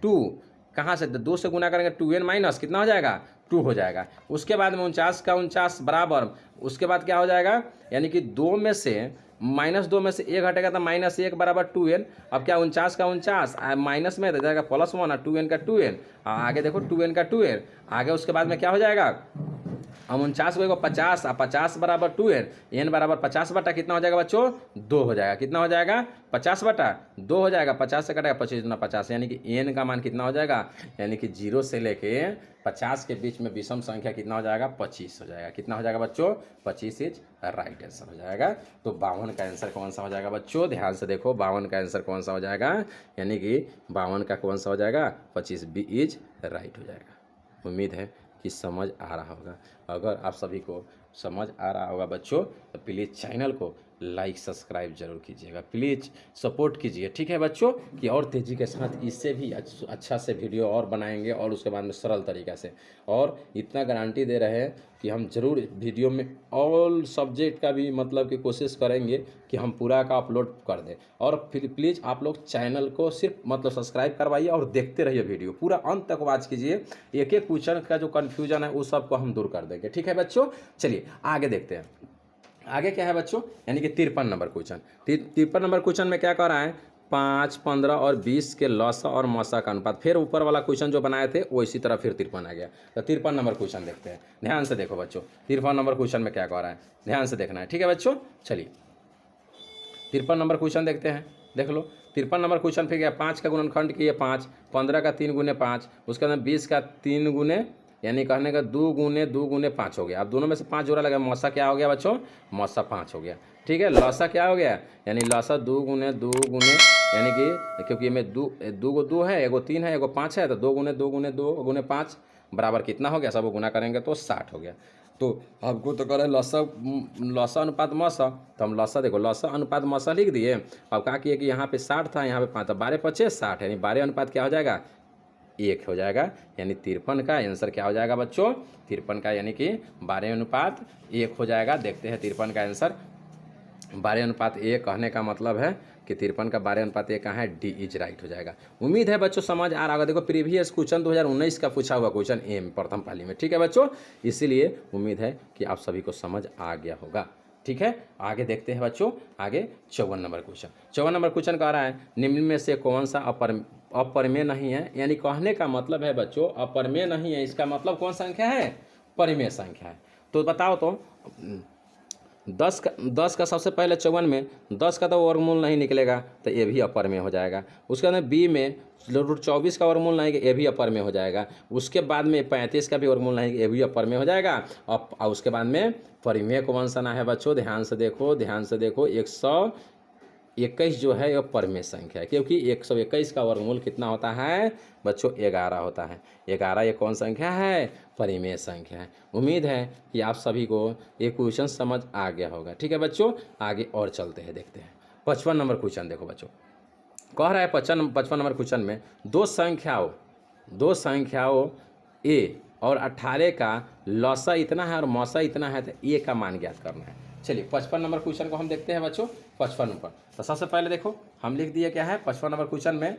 2 कहाँ से, 2 से गुना करेंगे 2n माइनस कितना हो जाएगा, 2 हो जाएगा। उसके बाद में 49 का 49 बराबर, उसके बाद क्या हो जाएगा, यानी कि 2 में से -2 में से 1 हटेगा तो -1 बराबर 2n। अब क्या 49 का 49 माइनस में दे जाएगा +1 और 2n का 2n, आगे देखो 2n का 2n आगे। उसके बाद में क्या हो जाएगा, हम 49 को 50 और 50 बराबर 2n, n बराबर 50 बटा कितना हो जाएगा बच्चों, 2 हो जाएगा। कितना हो जाएगा, 50 बटा 2 हो जाएगा। 50 से कटेगा 25 दूना 50, यानी कि n का मान कितना हो जाएगा, यानी कि 0 से लेके 50 के बीच में विषम संख्या कितना हो जाएगा, 25 हो जाएगा। कितना हो जाएगा बच्चों, 25 इज राइट आंसर हो जाएगा। तो 52 का आंसर कौन सा हो जाएगा बच्चों, ध्यान से देखो 52 का आंसर कौन सा हो जाएगा, यानी कि 52 का कौन सा हो जाएगा, 25 बी इज राइट हो जाएगा। उम्मीद है कि समझ आ रहा होगा। अगर आप सभी को समझ आ रहा होगा बच्चों, तो प्लीज़ चैनल को लाइक सब्सक्राइब जरूर कीजिएगा, प्लीज़ सपोर्ट कीजिए। ठीक है बच्चों, कि और तेज़ी के साथ इससे भी अच्छा से वीडियो और बनाएंगे, और उसके बाद में सरल तरीक़ा से, और इतना गारंटी दे रहे हैं कि हम ज़रूर वीडियो में ऑल सब्जेक्ट का भी मतलब कि कोशिश करेंगे कि हम पूरा का अपलोड कर दें। और फिर प्लीज़ आप लोग चैनल को सिर्फ मतलब सब्सक्राइब करवाइए और देखते रहिए वीडियो, पूरा अंत तक वॉच कीजिए। एक एक क्वेश्चन का जो कन्फ्यूजन है उस सबको हम दूर कर देंगे। ठीक है बच्चों, चलिए आगे देखते हैं। आगे क्या है बच्चों, यानी कि 53 नंबर क्वेश्चन। 53 नंबर क्वेश्चन में क्या कह रहा है, 5, 15 और 20 के लसा और मसा का अनुपात। फिर ऊपर वाला क्वेश्चन जो बनाए थे वो इसी तरह फिर 53 आ गया। तो 53 नंबर क्वेश्चन देखते हैं, ध्यान से देखो बच्चों। 53 नंबर क्वेश्चन में क्या कह रहा है, ध्यान से देखना है। ठीक है बच्चों, चलिए 53 नंबर क्वेश्चन देखते हैं, देख लो। 53 नंबर क्वेश्चन फिर गया 5 का गुणनखंड किए 5, 15 का 3 गुने 5, उसके बाद 20 का 3 गुने यानी कहने का 2 गुने 5 हो गया। अब दोनों में से 5 जोड़ा लगा, मौसा क्या हो गया बच्चों, मौसा 5 हो गया। ठीक है, लौसा क्या हो गया, यानी लौसा 2 गुने यानी कि क्योंकि में दो है, एगो 3 है, एगो 5 है, तो 2 गुने 5 बराबर कितना हो गया, सब गुना करेंगे तो 60 हो गया। तो आपको तो करे लौसा अनुपात मौसा, तो हम लौसा देखो लौसा अनुपात मौसा लिख दिए। अब कहा किए कि यहाँ पे 60 था, यहाँ पे 5 था, 12 × 5 = 60, यानी 12 अनुपात क्या हो जाएगा, 1 हो जाएगा। यानी 53 का आंसर क्या हो जाएगा बच्चों, 53 का यानी कि 12 अनुपात 1 हो जाएगा। देखते हैं 53 का आंसर 12 अनुपात 1 कहने का मतलब है कि 53 का 12 अनुपात 1 कहाँ है, डी इज राइट हो जाएगा। उम्मीद है बच्चों समझ आ रहा होगा। देखो प्रीवियस क्वेश्चन 2019 का पूछा हुआ क्वेश्चन एम प्रथम पाली में, ठीक है बच्चों, इसीलिए उम्मीद है कि आप सभी को समझ आ गया होगा। ठीक है, आगे देखते हैं बच्चों, आगे 54 नंबर क्वेश्चन। 54 नंबर क्वेश्चन कह रहा है निम्न में से कौन सा अपरिमेय नहीं है, यानी कहने का मतलब है बच्चों अपरिमेय नहीं है, इसका मतलब कौन संख्या है, परिमेय संख्या है। तो बताओ तो 10 का सबसे पहले 54 में 10 का तो वर्गमूल नहीं निकलेगा, तो ये भी अपर में हो जाएगा। उसके बाद बी में √24 का वर्गमूल नहीं, ये भी अपर में हो जाएगा। उसके बाद में 35 का भी वर्गमूल नहीं, ये भी अपर में हो जाएगा। और उसके बाद में परिमेय कौन सा ना है बच्चों, ध्यान से देखो 121 जो है ये परिमेय संख्या है, क्योंकि 121 का वर्गमूल कितना होता है बच्चों, 11 होता है। 11 ये कौन संख्या है, परिमेय संख्या है। उम्मीद है कि आप सभी को ये क्वेश्चन समझ आ गया होगा। ठीक है बच्चों, आगे और चलते हैं, देखते हैं 55 नंबर क्वेश्चन। देखो बच्चों कह रहा है 55 नंबर क्वेश्चन में दो संख्याओं ए और 18 का लौसा इतना है और मौसा इतना है, तो ए का मान ज्ञात करना है। चलिए 55 नंबर क्वेश्चन को हम देखते हैं बच्चों। 55 नंबर तो सबसे पहले देखो हम लिख दिए क्या है 55 नंबर क्वेश्चन में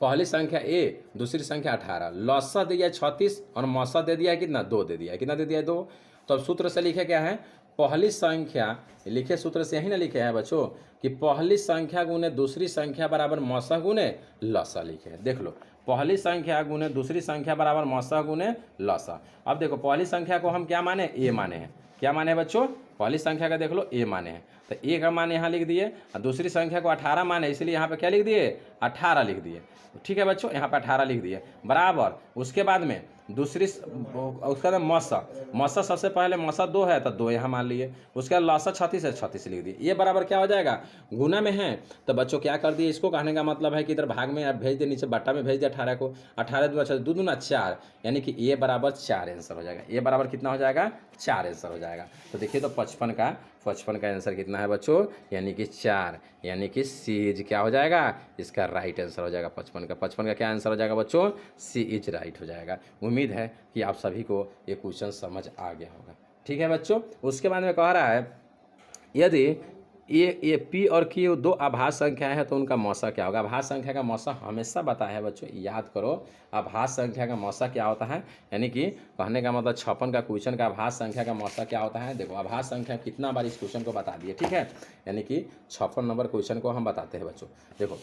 पहली संख्या ए, दूसरी संख्या 18, लौसा दे दिया 36 और मौसा दे दिया है कितना, 2 दे दिया है। कितना दे दिया है, 2। तो अब सूत्र से लिखे क्या है, पहली संख्या लिखे सूत्र से यही ना लिखे हैं बच्चों कि पहली संख्या गुने दूसरी संख्या बराबर मौसा गुने लौसा लिखे हैं। देख लो पहली संख्या गुने दूसरी संख्या बराबर मौसा गुने लौसा। अब देखो पहली संख्या को हम क्या माने, ए माने हैं। क्या माने हैं बच्चों, पहली संख्या का देख लो ए माने हैं, तो ए का मान यहाँ लिख दिए और दूसरी संख्या को 18 माने, इसलिए यहाँ पे क्या लिख दिए, 18 लिख दिए। ठीक है बच्चों, यहाँ पे 18 लिख दिए बराबर। उसके बाद में दूसरी उसका नाम मौसा सबसे पहले मौसा 2 है तो 2 यहाँ मान लिए। उसके बाद लौसा 36 है, 36 लिख दिए। ये बराबर क्या हो जाएगा, गुना में है, तो बच्चों क्या कर दिए, इसको कहने का मतलब है कि इधर भाग में आप भेज दे, नीचे बट्टा में भेज दे 18 को। 18 2 दूना 4, यानी कि ये बराबर 4 आंसर हो जाएगा। ये बराबर कितना हो जाएगा, 4 आंसर हो जाएगा। तो देखिए तो 55 का आंसर कितना है बच्चों, यानी कि 4, यानी कि सी इज क्या हो जाएगा, इसका राइट आंसर हो जाएगा 55 का क्या आंसर हो जाएगा बच्चों, सी इज राइट हो जाएगा। उम्मीद है कि आप सभी को ये क्वेश्चन समझ आ गया होगा। ठीक है बच्चों, उसके बाद में कह रहा है यदि ये पी और क्यू दो आभास संख्याएं हैं तो उनका मौसा क्या होगा। आभास संख्या का मौसा हमेशा बताया है बच्चों, याद करो आभास संख्या का मौसा क्या होता है, यानी कि कहने का मतलब 56 का क्वेश्चन का आभास संख्या का मौसा क्या होता है। देखो आभास संख्या कितना बार इस क्वेश्चन को बता दिए, ठीक है, यानी कि 56 नंबर क्वेश्चन को हम बताते हैं बच्चों। देखो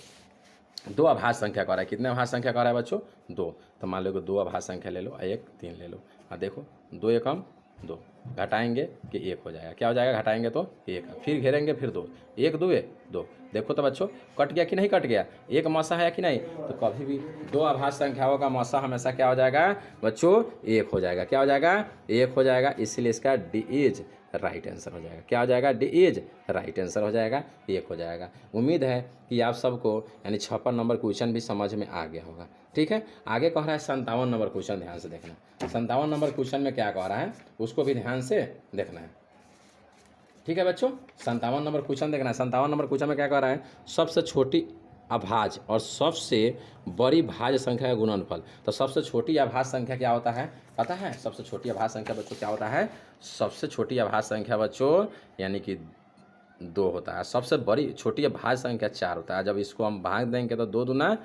दो आभास संख्या कह रहा है, कितने आभास संख्या कह रहा है बच्चों, 2। तो मान लो कि 2 आभास संख्या ले लो, 1 3 ले लो। हाँ देखो 2 एकम 2, घटाएंगे कि 1 हो जाएगा, क्या हो जाएगा, घटाएंगे तो 1, फिर घेरेंगे फिर 2, 1 2 2। देखो तो बच्चों कट गया कि नहीं कट गया, एक मौसा है कि नहीं। तो कभी भी दो आभास संख्याओं का मौसा हमेशा क्या हो जाएगा बच्चों, 1 हो जाएगा। क्या हो जाएगा, 1 हो जाएगा, इसलिए इसका डी इज राइट आंसर हो जाएगा। क्या हो जाएगा, डी इज राइट आंसर हो जाएगा, 1 हो जाएगा। उम्मीद है कि आप सबको यानी 56 नंबर क्वेश्चन भी समझ में आ गया होगा। ठीक है, आगे कह रहा है 57 नंबर क्वेश्चन, ध्यान से देखना। 57 नंबर क्वेश्चन में क्या कह रहा है उसको भी ध्यान से देखना है। ठीक है बच्चों, 57 नंबर क्वेश्चन देखना है। 57 नंबर क्वेश्चन में क्या कह रहा है, सबसे छोटी अभाज्य और सबसे बड़ी भाज्य संख्या का गुणनफल। तो सबसे छोटी अभाज्य संख्या क्या होता है पता है, सबसे छोटी अभाज्य संख्या बच्चों क्या होता है, सबसे छोटी अभाज्य संख्या बच्चों यानी कि 2 होता है। सबसे बड़ी छोटी अभाज्य संख्या 4 होता है। जब इसको हम भाग देंगे तो 2 दूना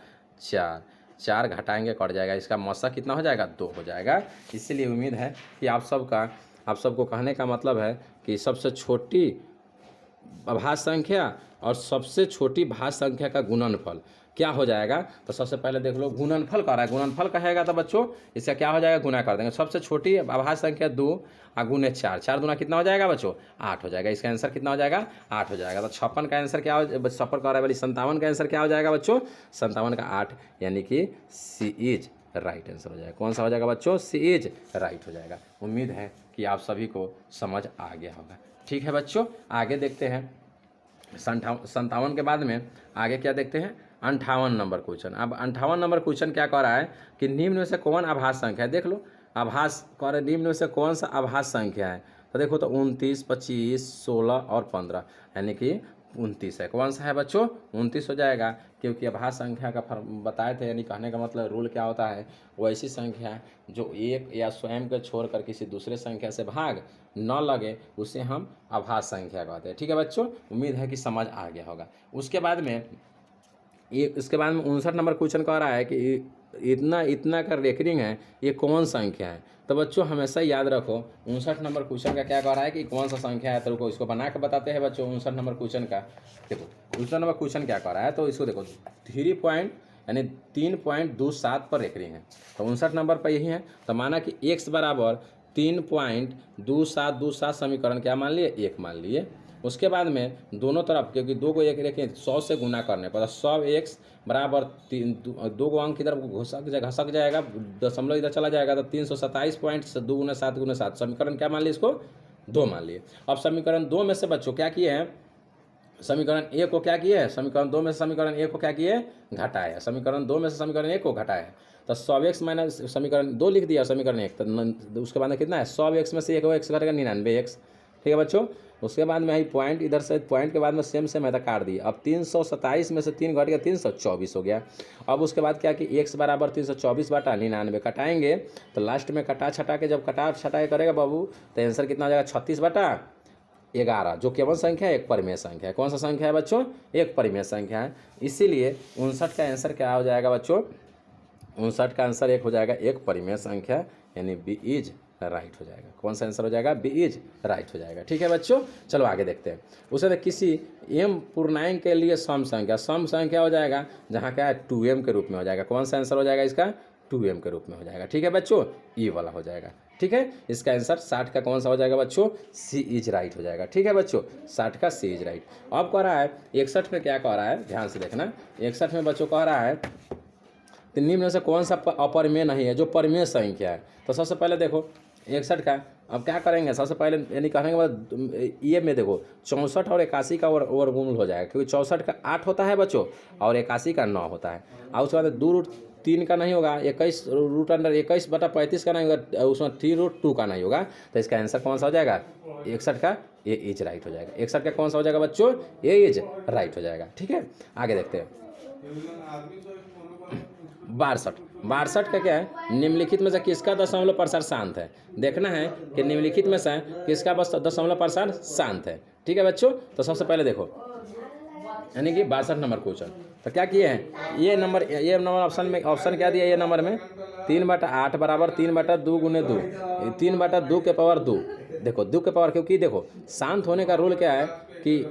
4, 4 घटाएंगे कट जाएगा, इसका मौसा कितना हो जाएगा, 2 हो जाएगा। इसलिए उम्मीद है कि आप सबको कहने का मतलब है कि सबसे छोटी अभाज्य संख्या और सबसे छोटी भाज्य संख्या का गुणनफल क्या हो जाएगा। तो सबसे पहले देख लो गुणनफल कर रहा है, गुणनफल कहेगा तो बच्चों इसका क्या हो जाएगा, गुना कर देंगे। सबसे छोटी अभाज्य संख्या 2 और गुने 4, 4 दूना कितना हो जाएगा बच्चों, 8 हो जाएगा। इसका आंसर कितना हो जाएगा, 8 हो जाएगा। तो 56 का आंसर क्या हो, 56 कर रहा है वाली 57 का आंसर क्या हो जाएगा बच्चों, 57 का 8, यानी कि सी इज राइट आंसर हो जाएगा। कौन सा हो जाएगा बच्चों, सी इज राइट हो जाएगा। उम्मीद है कि आप सभी को समझ आ गया होगा। ठीक है बच्चों, आगे देखते हैं 57 के बाद में आगे क्या देखते हैं, 58 नंबर क्वेश्चन। अब 58 नंबर क्वेश्चन क्या कह रहा है कि निम्न में से कौन अभाज्य संख्या है। देख लो अभाज्य कह रहे निम्न में से कौन सा अभाज्य संख्या है। तो देखो तो 29, 25, 16 और 15, यानी कि 29 है। कौन सा है बच्चों, 29 हो जाएगा, क्योंकि अभाज्य संख्या का बताए थे, यानी कहने का मतलब रूल क्या होता है, वो ऐसी संख्या जो एक या स्वयं को छोड़कर किसी दूसरे संख्या से भाग न लगे उसे हम अभाज्य संख्या कहते हैं। ठीक है बच्चों, उम्मीद है कि समझ आ गया होगा। उसके बाद में 59 नंबर क्वेश्चन कह रहा है कि इतना इतना का रेकरिंग है, ये कौन संख्या है। तो बच्चों हमेशा याद रखो 59 नंबर क्वेश्चन का क्या कह रहा है कि कौन सा संख्या है। तो रुको इसको बना के बताते हैं बच्चों। 59 नंबर क्वेश्चन का देखो, 59 नंबर क्वेश्चन क्या कह रहा है, तो इसको देखो 3.27 पर रेकरिंग है। तो 59 नंबर पर यही है। तो माना कि x बराबर 3.2727 समीकरण क्या मान लिए, 1 मान लिए। उसके बाद में दोनों तरफ, क्योंकि 2 को एक रेखें 100 से गुना करने पर 100x बराबर 2 को अंक की तरफ घसक जाएगा, दशमलव इधर चला जाएगा, तो 327.2 गुना 7 गुना 7 समीकरण क्या मान लिए, इसको 2 मान लिए। अब समीकरण 2 में से बच्चों क्या किए हैं, समीकरण 1 को क्या किए हैं, समीकरण 2 में से समीकरण 1 को क्या किए, घटाया। समीकरण 2 में से समीकरण 1 को घटाया, तो 100x माइनस समीकरण 2 लिख दिया समीकरण 1। तो उसके बाद में कितना है, 100x में से 1 घटेगा 99x। ठीक है बच्चों, उसके बाद में आई पॉइंट, इधर से पॉइंट के बाद में सेम मैं काट दी। अब 327 में से 3 घट गया, 324 हो गया। अब उसके बाद क्या कि x बराबर 324 बटा 99 कटाएंगे, तो लास्ट में कटा छटा के जब कटा छटाई करेगा बाबू, तो आंसर कितना हो जाएगा, 36 बटा 11, जो केवल संख्या है, एक परिमेय संख्या है। कौन सा संख्या है बच्चों, एक परिमेय संख्या है। इसीलिए 59 का आंसर क्या हो जाएगा बच्चों, 59 का आंसर एक हो जाएगा, एक परिमेय संख्या, यानी बी इज राइट हो जाएगा। कौन सा आंसर हो जाएगा, बी इज राइट हो जाएगा। ठीक है बच्चों, चलो आगे देखते हैं। उसे किसी m पूर्णांक के लिए सम संख्या हो जाएगा, जहाँ क्या है 2m के रूप में हो जाएगा। कौन सा आंसर हो जाएगा इसका, 2m के रूप में हो जाएगा। ठीक है बच्चों, ई वाला हो जाएगा। ठीक है, इसका आंसर 60 का कौन सा हो जाएगा बच्चों, सी इज राइट हो जाएगा। ठीक है बच्चों, 60 का सी इज राइट। अब कह रहा है 61 में क्या कह रहा है, ध्यान से देखना। 61 में बच्चों कह रहा है तो निम्न में से कौन सा अपरिमेय नहीं है, जो परिमेय संख्या है। तो सबसे पहले देखो 61 का, अब क्या करेंगे, सबसे पहले यानी कहने के बाद ये में देखो 64 और 81 का वर्गमूल हो जाएगा, क्योंकि 64 का 8 होता है बच्चों और 81 का 9 होता है। और उसके बाद 2√3 का नहीं होगा, 21√21/35 का नहीं होगा, उसमें 3√2 का नहीं होगा। तो इसका आंसर कौन सा हो जाएगा, 61 का ए इज राइट हो जाएगा। 61 का कौन सा हो जाएगा बच्चों, ए इज राइट हो जाएगा। ठीक है, आगे देखते हैं 62 का क्या है, निम्नलिखित में से किसका दशमलव प्रसार शांत है। देखना है कि निम्नलिखित में से किसका बस दशमलव प्रसार शांत है। ठीक है बच्चों, तो सबसे पहले देखो यानी कि 62 नंबर क्वेश्चन। तो क्या किए हैं, ये नंबर ऑप्शन क्या दिया, ये नंबर में 3/8 बराबर 3/2 गुने 2, 3/2 के पावर 2। देखो 2 के पावर, क्योंकि देखो शांत होने का रूल क्या है कि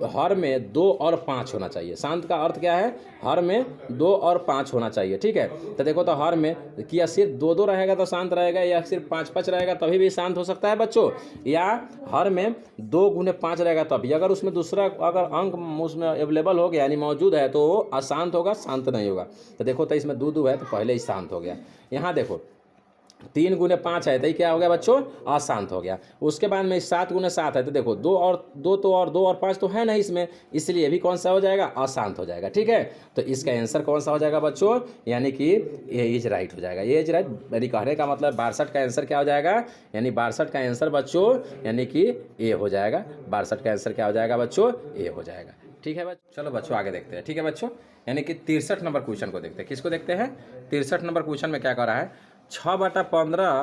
हर में 2 और 5 होना चाहिए। शांत का अर्थ क्या है, हर में 2 और 5 होना चाहिए। ठीक है, तो देखो तो हर में क्या सिर्फ 2 रहेगा तो शांत रहेगा, या सिर्फ 5 रहेगा तभी भी शांत हो सकता है बच्चों, या हर में 2 गुने 5 रहेगा तभी। अगर उसमें दूसरा अगर अंक उसमें अवेलेबल हो गया यानी मौजूद है तो अशांत होगा, शांत नहीं होगा। तो देखो तो इसमें 2 है तो पहले ही शांत हो गया। यहाँ देखो 3 गुने 5 है तो ये क्या हो गया बच्चों, अशांत हो गया। उसके बाद में 7 गुने 7 है तो देखो 2 और 5 तो है नहीं इसमें, इसलिए भी कौन सा हो जाएगा, अशांत हो जाएगा। ठीक है, तो इसका आंसर कौन सा हो जाएगा बच्चों, यानी कि ए इज राइट हो जाएगा। ए इज राइट यानी कहने का मतलब 62 का आंसर क्या हो जाएगा, यानी 62 का आंसर बच्चों यानी कि ए हो जाएगा। 62 का आंसर क्या हो जाएगा बच्चों, ए हो जाएगा। ठीक है बच्चों, चलो बच्चों आगे देखते हैं। ठीक है बच्चों, यानी कि 63 नंबर क्वेश्चन को देखते हैं। किसको देखते हैं, 63 नंबर क्वेश्चन में क्या कर रहा है, 6/15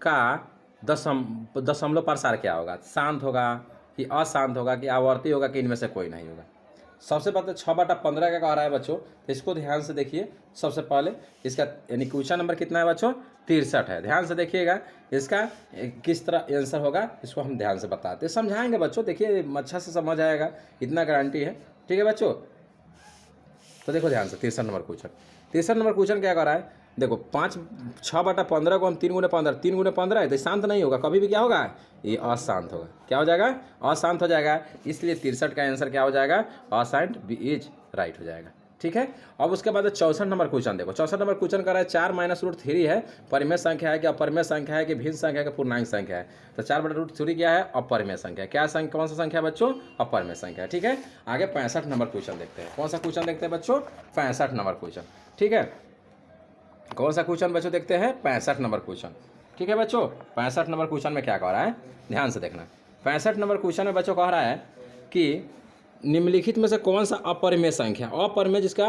का दशमलव प्रसार क्या होगा, शांत होगा कि अशांत होगा कि आवर्ती होगा कि इनमें से कोई नहीं होगा। सबसे पहले 6/15 का कह रहा है बच्चों, तो इसको ध्यान से देखिए। सबसे पहले इसका यानी क्वेश्चन नंबर कितना है बच्चों, 63 है। ध्यान से देखिएगा इसका किस तरह आंसर होगा, इसको हम ध्यान से बताते समझाएंगे बच्चों। देखिए अच्छा से समझ आएगा, इतना गारंटी है। ठीक है बच्चों, तो देखो ध्यान से 63 नंबर क्वेश्चन। 63 नंबर क्वेश्चन क्या कर रहा है, देखो 6/15 को हम 3 × 15, 3 × 15 है तो शांत नहीं होगा, कभी भी क्या होगा, ये अशांत होगा। क्या हो जाएगा, अशांत हो जाएगा। इसलिए 63 का आंसर क्या हो जाएगा, अशांत, बी इज राइट हो जाएगा। ठीक है। अब उसके बाद 64 नंबर क्वेश्चन देखो। 64 नंबर क्वेश्चन कर रहा है 4 - √3 है, परिमेय संख्या है कि अपरिमेय संख्या है कि भिन्न संख्या है कि पूर्णांक संख्या है। तो 4/√3 क्या है, अपरिमेय संख्या। क्या संख्या, कौन सा संख्या बच्चों, अपरिमेय संख्या। ठीक है। आगे 65 नंबर क्वेश्चन देखते हैं। कौन सा क्वेश्चन देखते हैं बच्चों, 65 नंबर क्वेश्चन। ठीक है, कौन सा क्वेश्चन बच्चों देखते हैं, 65 नंबर क्वेश्चन। ठीक है बच्चों, 65 नंबर क्वेश्चन में क्या कह रहा है, ध्यान से देखना। 65 नंबर क्वेश्चन में बच्चों कह रहा है कि निम्नलिखित में से कौन सा अपरिमेय संख्या, अपरिमेय जिसका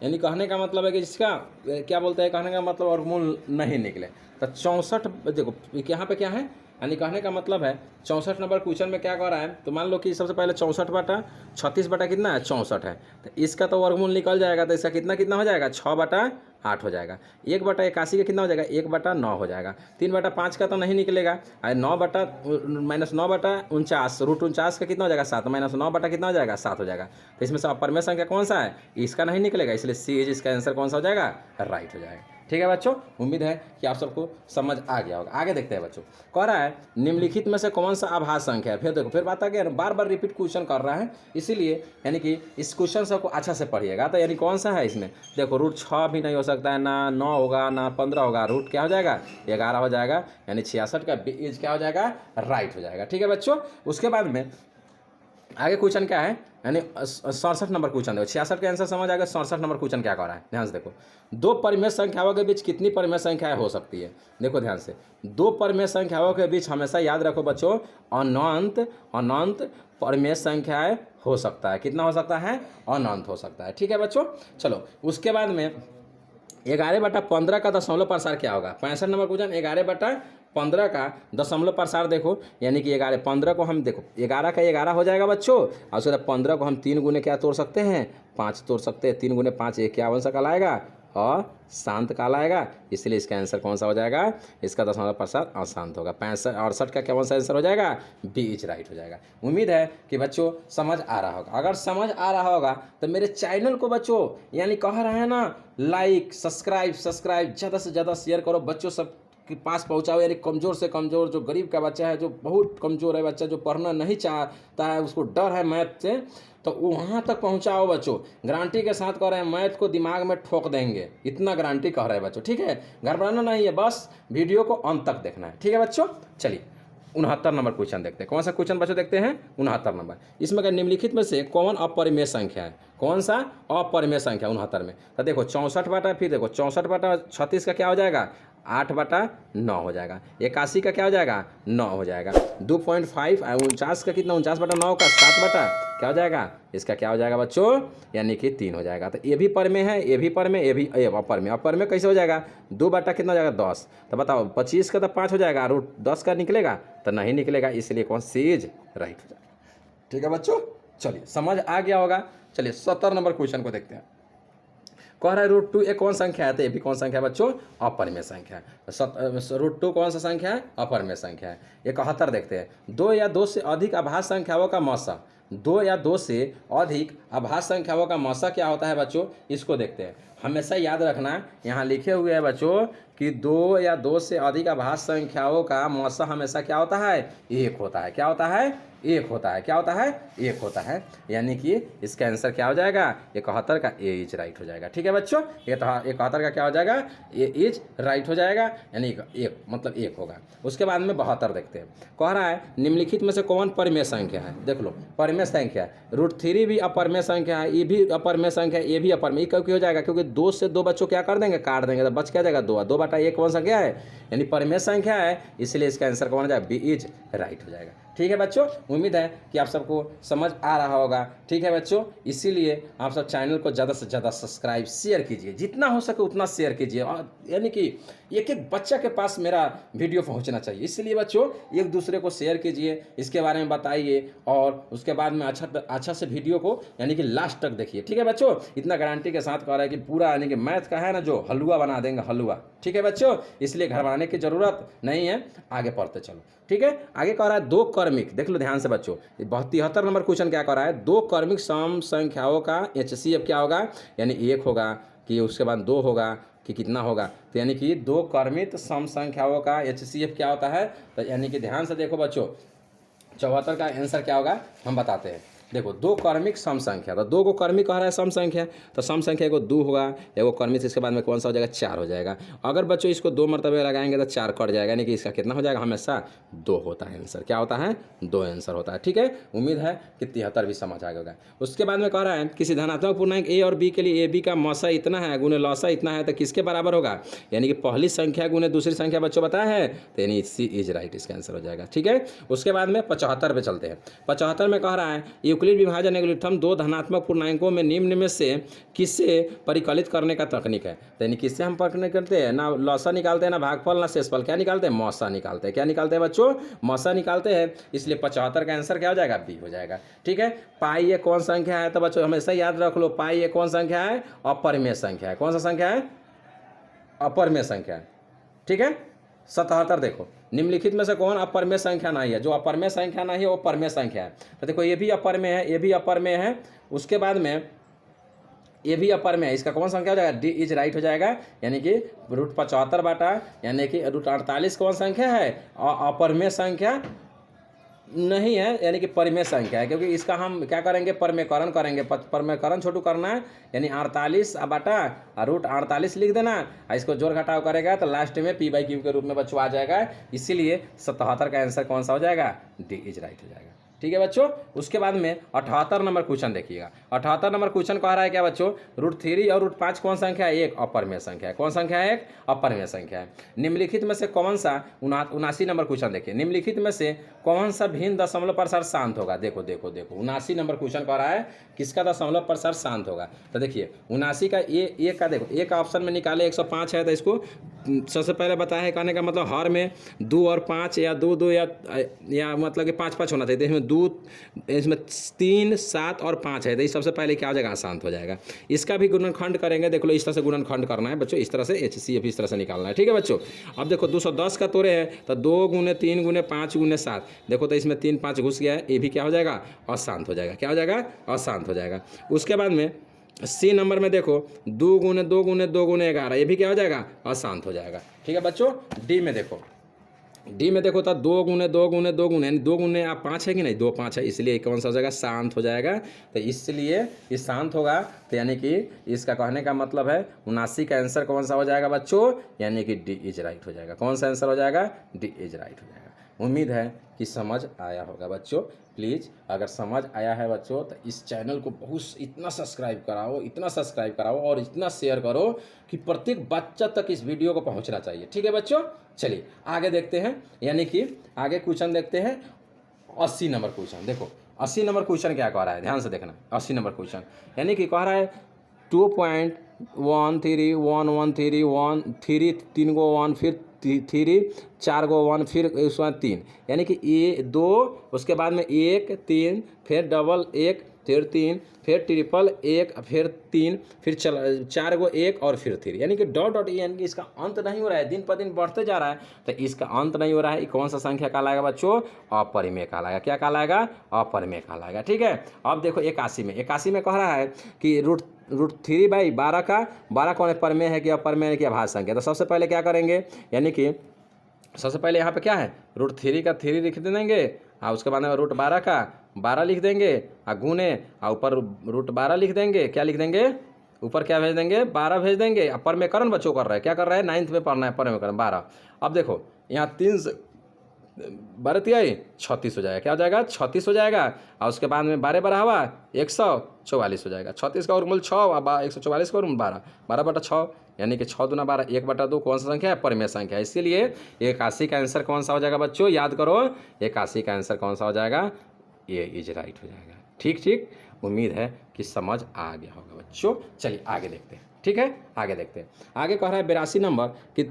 यानी कहने का मतलब है कि जिसका क्या बोलते हैं, कहने का मतलब वर्गमूल नहीं निकले। तो 64 देखो यहाँ पे क्या है, यानी कहने का मतलब है 64 नंबर क्वेश्चन में क्या कह रहा है। तो मान लो कि सबसे पहले 64/36 कितना है, 64 है। तो इसका तो वर्गमूल निकल जाएगा, तो इसका कितना कितना हो जाएगा, 6/8 हो जाएगा। 1/81 का कितना हो जाएगा, 1/9 हो जाएगा। 3/5 का तो नहीं निकलेगा। 9/-9/49 √49 का कितना हो जाएगा, 7 -9 कितना हो जाएगा, 7 हो जाएगा। तो इसमें से अपरिमेय संख्या कौन सा है, इसका नहीं निकलेगा, इसलिए सी इज इसका आंसर कौन सा हो जाएगा, राइट हो जाएगा। ठीक है बच्चों, उम्मीद है कि आप सबको समझ आ गया होगा। आगे देखते हैं बच्चों, कह रहा है निम्नलिखित में से कौन सा आभास संख्या है। फिर देखो, फिर बात आ गया, बार बार रिपीट क्वेश्चन कर रहा है, इसीलिए यानी कि इस क्वेश्चन सबको अच्छा से पढ़िएगा। तो यानी कौन सा है इसमें, देखो √6 भी नहीं हो सकता है, ना 9 होगा, ना 15 होगा, रूट क्या हो जाएगा, 11 हो जाएगा। यानी 66 का बीज क्या हो जाएगा, राइट हो जाएगा। ठीक है बच्चों, उसके बाद में आगे क्वेश्चन क्या है, यानी 67 नंबर क्वेश्चन देखो। 66 का आंसर समझ आएगा। 67 नंबर क्वेश्चन क्या कर रहा है, ध्यान से देखो। दो परिमेय संख्याओं के बीच कितनी परिमेय संख्याएं हो सकती है। देखो ध्यान से, दो परिमेय संख्याओं के बीच हमेशा याद रखो बच्चों, अनंत परिमेय संख्याएं हो सकता है। कितना हो सकता है, अनंत हो सकता है। ठीक है बच्चों, चलो उसके बाद में 11/15 का दशमलव प्रसार क्या होगा। 65 नंबर क्वेश्चन, 11/15 का दशमलव प्रसार देखो, यानी कि 15 को हम देखो 11 का 11 हो जाएगा बच्चों, और उसके बाद 15 को हम 3 गुने क्या तोड़ सकते हैं, 5 तोड़ सकते हैं। 3 × 5 51 सा काल आएगा और शांत काल आएगा, इसलिए इसका आंसर कौन सा हो जाएगा, इसका दशमलव प्रसार अशांत होगा। 68 का कौन सा आंसर हो जाएगा, बी इज राइट हो जाएगा। उम्मीद है कि बच्चों समझ आ रहा होगा। अगर समझ आ रहा होगा तो मेरे चैनल को बच्चों यानी कह रहे हैं ना, लाइक सब्सक्राइब ज़्यादा से ज़्यादा शेयर करो, बच्चों सब के पास पहुँचाओ। यानी कमज़ोर से कमज़ोर, जो गरीब का बच्चा है, जो बहुत कमज़ोर है बच्चा, जो पढ़ना नहीं चाहता है, उसको डर है मैथ से, तो वहाँ तक पहुँचाओ बच्चों। गारंटी के साथ कह रहे हैं, मैथ को दिमाग में ठोक देंगे, इतना गारंटी कह रहे हैं बच्चों। ठीक है, घबराना नहीं है, बस वीडियो को अंत तक देखना है। ठीक है बच्चों, चलिए 69 नंबर क्वेश्चन देखते हैं। कौन सा क्वेश्चन बच्चों देखते हैं, 69 नंबर। इसमें निम्नलिखित में से कौन अपरिमेय संख्या है, कौन सा अपरिमेय संख्या 69 में। तो देखो 64 फिर देखो 64/36 का क्या हो जाएगा, 8/9 हो जाएगा। 81 का क्या हो जाएगा, 9 हो जाएगा। 2.5 49 का कितना, 49/9 का 7 क्या हो जाएगा, इसका क्या हो जाएगा बच्चों, यानी कि 3 हो जाएगा। तो ये भी परिमेय है, ये भी परिमेय, ये भी अपरिमेय। अपरिमेय कैसे हो जाएगा, 2 कितना हो जाएगा, 10। तो बताओ 25 का तो 5 हो जाएगा, √10 का निकलेगा, तो नहीं निकलेगा, इसलिए कौन सी इज राइट हो जाएगा। ठीक है बच्चों, चलिए समझ आ गया होगा। चलिए 70 नंबर क्वेश्चन को देखते हैं। कह रहा है √2 एक कौन संख्या है, तो ये भी कौन संख्या है बच्चों, अपरिमेय संख्या है। √2 कौन सा संख्या है, अपरिमेय संख्या है। 71 देखते हैं। 2 या 2 से अधिक आभास संख्याओं का मौसा, 2 या 2 से अधिक आभास संख्याओं का मौसा क्या होता है बच्चों, इसको देखते हैं। हमेशा याद रखना, यहाँ लिखे हुए हैं बच्चों कि 2 या 2 से अधिक आभास संख्याओं का मौसा हमेशा क्या होता है, 1 होता है। क्या होता है, 1 होता है। क्या होता है, 1 होता है। यानी कि इसका आंसर क्या हो जाएगा, 71 का ए इज राइट हो जाएगा। ठीक है बच्चों, 71 का क्या हो जाएगा, ए इज राइट हो जाएगा, यानी 1 मतलब 1 होगा। उसके बाद में 72 देखते हैं। कह रहा है निम्नलिखित में से कौन परिमेय संख्या है। देख लो, परिमेय संख्या √3 भी अपरिमेय संख्या है, ये भी अपरिमेय संख्या है, ये भी अपरिमेय। क्योंकि हो जाएगा, क्योंकि 2 से 2 बच्चों क्या कर देंगे, काट देंगे, तो बच क्या जाएगा, 2। 2/1 कौन संख्या है, यानी परिमेय संख्या है, इसलिए इसका आंसर कौन हो जाएगा, बी इज राइट हो जाएगा। ठीक है बच्चों, उम्मीद है कि आप सबको समझ आ रहा होगा। ठीक है बच्चों, इसीलिए आप सब चैनल को ज़्यादा से ज़्यादा सब्सक्राइब शेयर कीजिए, जितना हो सके उतना शेयर कीजिए, और यानी कि एक एक बच्चा के पास मेरा वीडियो पहुंचना चाहिए। इसलिए बच्चों एक दूसरे को शेयर कीजिए, इसके बारे में बताइए, और उसके बाद में अच्छा से वीडियो को यानी कि लास्ट तक देखिए। ठीक है बच्चों, इतना गारंटी के साथ कह रहा है कि पूरा यानी कि मैथ का है ना जो हलवा बना देंगे, हलवा। ठीक है बच्चों, इसलिए घर बनाने की ज़रूरत नहीं है, आगे पढ़ते चलो। ठीक है, आगे कह रहा है दो क्रमिक, देख लो ध्यान से बच्चों, 73 नंबर क्वेश्चन क्या कह रहा है, दो क्रमिक सम संख्याओं का HCF क्या होगा, यानी 1 होगा कि उसके बाद 2 होगा कि कितना होगा, तो यानी कि दो क्रमिक सम संख्याओं का HCF क्या होता है। तो यानी कि ध्यान से देखो बच्चों, 74 का आंसर क्या होगा हम बताते हैं। देखो दो क्रमिक सम संख्या, तो दो को क्रमिक कह रहा है सम संख्या, तो सम संख्या को 2 होगा, एगो क्रमिक, इसके बाद में कौन सा हो जाएगा, 4 हो जाएगा। अगर बच्चों इसको 2 मरतबे लगाएंगे तो 4 कट जाएगा, यानी कि इसका कितना हो जाएगा, हमेशा 2 होता है आंसर। क्या होता है, 2 आंसर होता है। ठीक है, उम्मीद है कि 73 भी समझ आ गया। उसके बाद में कह रहा है किसी धनात्मक पूर्णांक A और B के लिए AB का मौसा इतना है गुने लौसा इतना है, तो किसके बराबर होगा, यानी कि पहली संख्या गुने दूसरी संख्या बच्चों बताया है, तो यानी C इज राइट, इसका आंसर हो जाएगा। ठीक है, उसके बाद में 75 पे चलते हैं। 75 में कह रहा है यूक्लिड विभाजन एल्गोरिथम दो धनात्मक पूर्णांकों में निम्न में से किससे परिकलित करने का तकनीक है, तो यानी किससे हम परिकलित करते हैं, ना लौसा निकालते हैं, ना भागफल, ना शेषफल, क्या निकालते हैं, मौसा निकालते हैं। क्या निकालते हैं बच्चों, मौसा निकालते हैं। इसलिए 75 का आंसर क्या हो जाएगा, बी हो जाएगा। ठीक है, पाई ये कौन संख्या है, तो बच्चों हमेशा याद रख लो, पाई ये कौन संख्या है, अपरिमेय संख्या है। कौन सा संख्या है, अपरिमेय संख्या है। ठीक है, 77 देखो निम्नलिखित में से कौन अपरिमेय संख्या नहीं है, जो अपरिमेय संख्या नहीं है वो परमेय संख्या है। तो देखो ये भी अपरिमेय है, ये भी अपरिमेय है, उसके बाद में ये भी अपरिमेय है, इसका कौन संख्या हो जाएगा, डी इज राइट हो जाएगा। यानी कि √75 बाटा यानी कि √48 कौन संख्या है, अपरिमेय संख्या नहीं है, यानी कि परिमेय संख्या है, क्योंकि इसका हम क्या करेंगे, परमेयकरण करेंगे। परमेयकरण छोटू करना है, यानी 48 बाटा √48 लिख देना, और इसको जोड़ घटाव करेगा तो लास्ट में P/Q के रूप में बच्चों आ जाएगा। इसीलिए 77 का आंसर कौन सा हो जाएगा, डी इज राइट हो जाएगा। ठीक है बच्चों, उसके बाद में 78 नंबर क्वेश्चन देखिएगा। 78 नंबर क्वेश्चन कह रहा है क्या बच्चों, √3 और √5 कौन संख्या है, एक अपरिमेय संख्या है। कौन संख्या है, एक अपरिमेय संख्या है। निम्नलिखित में से कौन सा 79 नंबर क्वेश्चन देखिए, निम्नलिखित में से कौन सा भिन्न दशमलव प्रसार शांत होगा। देखो देखो देखो 79 नंबर क्वेश्चन कह रहा है किसका दशमलव प्रसार शांत होगा। तो देखिए 79 का ए का देखो, एक ऑप्शन में निकाले 105 है, तो इसको सबसे पहले बताया है, कहने का मतलब हर में 2 और 5 या 2 या मतलब कि 5 होना चाहिए। तो इसमें 2, इसमें 3, 7 और 5 है, तो इस सबसे पहले क्या हो जाएगा, शांत हो जाएगा। इसका भी गुणनखंड करेंगे, देख लो इस तरह से गुणनखंड करना है बच्चों, इस तरह से HCF इस तरह से निकालना है। ठीक है बच्चों, अब देखो 210 का तोड़े है, तो 2 गुने 3 गुने 5 गुने 7, देखो तो इसमें 3 5 घुस गया है, ये भी क्या हो जाएगा, अशांत हो जाएगा। क्या हो जाएगा, अशांत हो जाएगा। उसके बाद में C नंबर में देखो 2 गुने 2 गुने 2 गुने 11, ये भी क्या हो जाएगा, अशांत हो जाएगा। ठीक है बच्चों, D में देखो, डी में देखो तो 2 गुने 2 गुने 2 गुने यानी 2 गुने आप 5 है कि नहीं, 2 5 है, इसलिए कौन सा हो जाएगा, शांत हो जाएगा। तो इसलिए ये शांत होगा, तो यानी कि इसका कहने का मतलब है 79 का आंसर कौन सा हो जाएगा बच्चों, यानी कि डी इज राइट हो जाएगा। कौन सा आंसर हो जाएगा, डी इज राइट हो जाएगा। उम्मीद है कि समझ आया होगा बच्चों। प्लीज़ अगर समझ आया है बच्चों तो इस चैनल को बहुत इतना सब्सक्राइब कराओ, इतना सब्सक्राइब कराओ और इतना शेयर करो कि प्रत्येक बच्चा तक इस वीडियो को पहुंचना चाहिए। ठीक है बच्चों, चलिए आगे देखते हैं, यानी कि आगे क्वेश्चन देखते हैं 80 नंबर क्वेश्चन। देखो 80 नंबर क्वेश्चन क्या कह रहा है, ध्यान से देखना। 80 नंबर क्वेश्चन यानी कि कह रहा है 2.13 3 गो 1 फिर 3 4 गो 1 फिर उसके बाद 3, यानी कि ये 2 उसके बाद में 1 3 फिर डबल 1 फिर 3 फिर ट्रिपल 1 फिर 3 फिर 4 गो 1 और फिर 3, यानी कि डॉट डॉट, यानी कि इसका अंत नहीं हो रहा है, दिन पर दिन बढ़ते जा रहा है, तो इसका अंत नहीं हो रहा है। ये कौन सा संख्या कहलाएगा बच्चों, अपरिमेय कहलाएगा। क्या कहलाएगा, अपरिमेय कहलाएगा। ठीक है, अब देखो 81 में कह रहा है कि √3/12 का 12 कौन परिमेय है कि अपरिमेय है कि अभाज्य संख्या। तो सबसे पहले क्या करेंगे, यानी कि सबसे पहले यहाँ पे क्या है, √3 का 3 लिख देंगे, और उसके बाद में √12 का 12 लिख देंगे, और गुने और ऊपर √12 लिख देंगे। क्या लिख देंगे, ऊपर क्या भेज देंगे, 12 भेज देंगे। परमेयकरण बच्चों कर रहा है, क्या कर रहा है, 9th में पढ़ना है परमेयकरण 12। अब देखो यहाँ 3 12 36 हो जाएगा। क्या हो जाएगा? 36 हो जाएगा। और उसके बाद में 12 बढ़ा हुआ 144 हो जाएगा। 36 का वर्गमूल 6 और 144 का वर्गमूल 12, 12/6 यानी कि 6 दूना 12, 1/2 कौन सा संख्या है? परिमेय संख्या है। इसीलिए 81 का आंसर कौन सा हो जाएगा बच्चों? याद करो, 81 का आंसर कौन सा हो जाएगा? ये इज राइट हो जाएगा। ठीक ठीक, उम्मीद है कि समझ आ गया होगा बच्चों। चलिए आगे देखते हैं। ठीक है, आगे देखते हैं। आगे कह रहा है 82 नंबर कि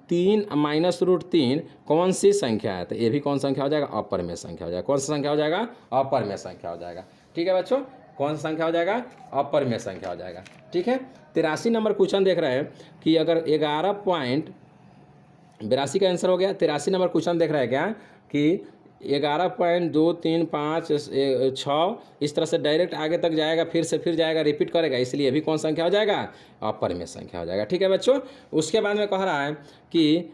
3 -√3 कौन सी संख्या है? तो ये भी कौन संख्या हो जाएगा? अपरिमेय संख्या हो जाएगा। कौन सा संख्या हो जाएगा? अपरिमेय संख्या हो जाएगा। ठीक है बच्चों, कौन सा संख्या हो जाएगा? अपरिमेय संख्या हो जाएगा। ठीक है, 83 नंबर क्वेश्चन देख रहे हैं कि अगर 82 का आंसर हो गया। 83 नंबर क्वेश्चन देख रहे हैं क्या कि 11.235 इस तरह से डायरेक्ट आगे तक जाएगा, फिर जाएगा, रिपीट करेगा, इसलिए भी कौन संख्या हो जाएगा? अपरिमेय संख्या हो जाएगा। ठीक है बच्चों, उसके बाद में कह रहा है कि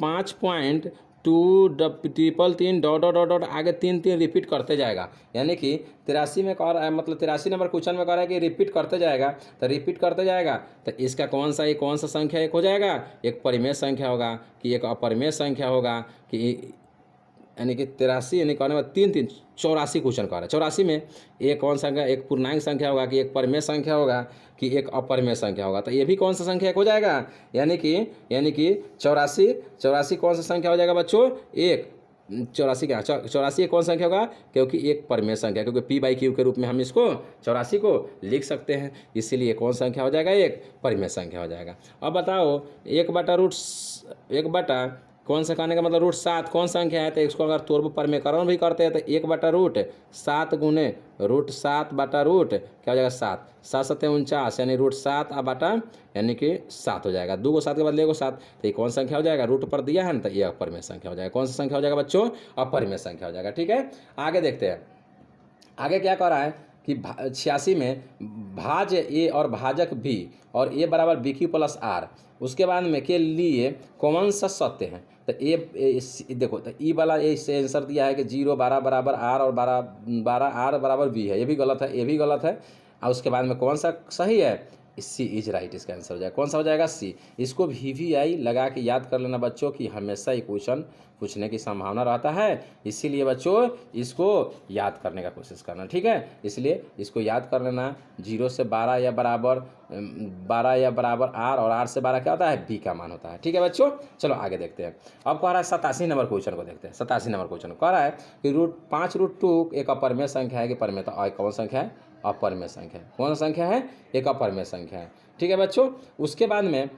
5.2 डॉट आगे 3 रिपीट करते जाएगा। यानी कि 83 में कह रहा है, मतलब 83 नंबर क्वेश्चन में कह रहा है कि रिपीट करते जाएगा। तो रिपीट करते जाएगा तो इसका कौन सा संख्या एक हो जाएगा? एक परिमेय संख्या होगा कि एक अपरिमेय संख्या होगा कि यानी कि 83 यानी कहने में 3 3 84 क्वेश्चन कह रहा है। 84 में एक कौन संख्या? एक पूर्णांक संख्या होगा कि एक परिमेय संख्या होगा कि एक अपरिमेय संख्या होगा। तो ये भी कौन सा संख्या एक हो जाएगा? यानी कि 84 कौन सा संख्या हो जाएगा बच्चों? एक 84 क्या 84 एक कौन संख्या होगा? क्योंकि एक परिमेय संख्या, क्योंकि P/Q के रूप में हम इसको 84 को लिख सकते हैं, इसीलिए कौन संख्या हो जाएगा? एक परिमेय संख्या हो जाएगा। अब बताओ 1/√1 कौन सा कहने का मतलब √7 कौन संख्या है? तो इसको अगर तोड़ परिमेयकरण भी करते हैं तो 1/√7 गुने √7 बटा रूट क्या हो जाएगा? 7, 7 7 49 यानी √7 बटा यानी कि 7 हो जाएगा। 2 को 7 के बदले 1 को 7, तो ये कौन संख्या हो जाएगा? रूट पर दिया है ना, तो ये अपरिमेय संख्या हो जाएगा। कौन सा संख्या हो जाएगा बच्चों? अपरिमेय संख्या हो जाएगा। ठीक है, आगे देखते हैं। आगे क्या कह रहा है कि 86 में भाज्य ए और भाजक बी और ए बराबर BQ + R उसके बाद में के लिए कौन सा सत्य है? तो देखो, तो ई वाला इससे आंसर दिया है कि 0 12 बराबर R और 12 R बराबर B है। ये भी गलत है, ये भी गलत है। और उसके बाद में कौन सा सही है? सी इज राइट, इसका आंसर हो जाएगा। कौन सा हो जाएगा? सी। इसको VVI लगा के याद कर लेना बच्चों कि हमेशा ही क्वेश्चन पूछने की संभावना रहता है, इसीलिए बच्चों इसको याद करने का कोशिश करना। ठीक है, इसलिए इसको याद कर लेना। 0 से 12 या बराबर R और R से 12 क्या होता है? B का मान होता है। ठीक है बच्चों, चलो आगे देखते हैं। अब कह रहा है 87 नंबर क्वेश्चन को देखते हैं। 87 नंबर क्वेश्चन कह रहा है कि √5√2 एक अपरिमेय संख्या है कि परिमेय? तो कौन संख्या है? अपरिमेय संख्या है। कौन सा संख्या है? एक अपरिमेय संख्या है। ठीक है बच्चों, उसके बाद में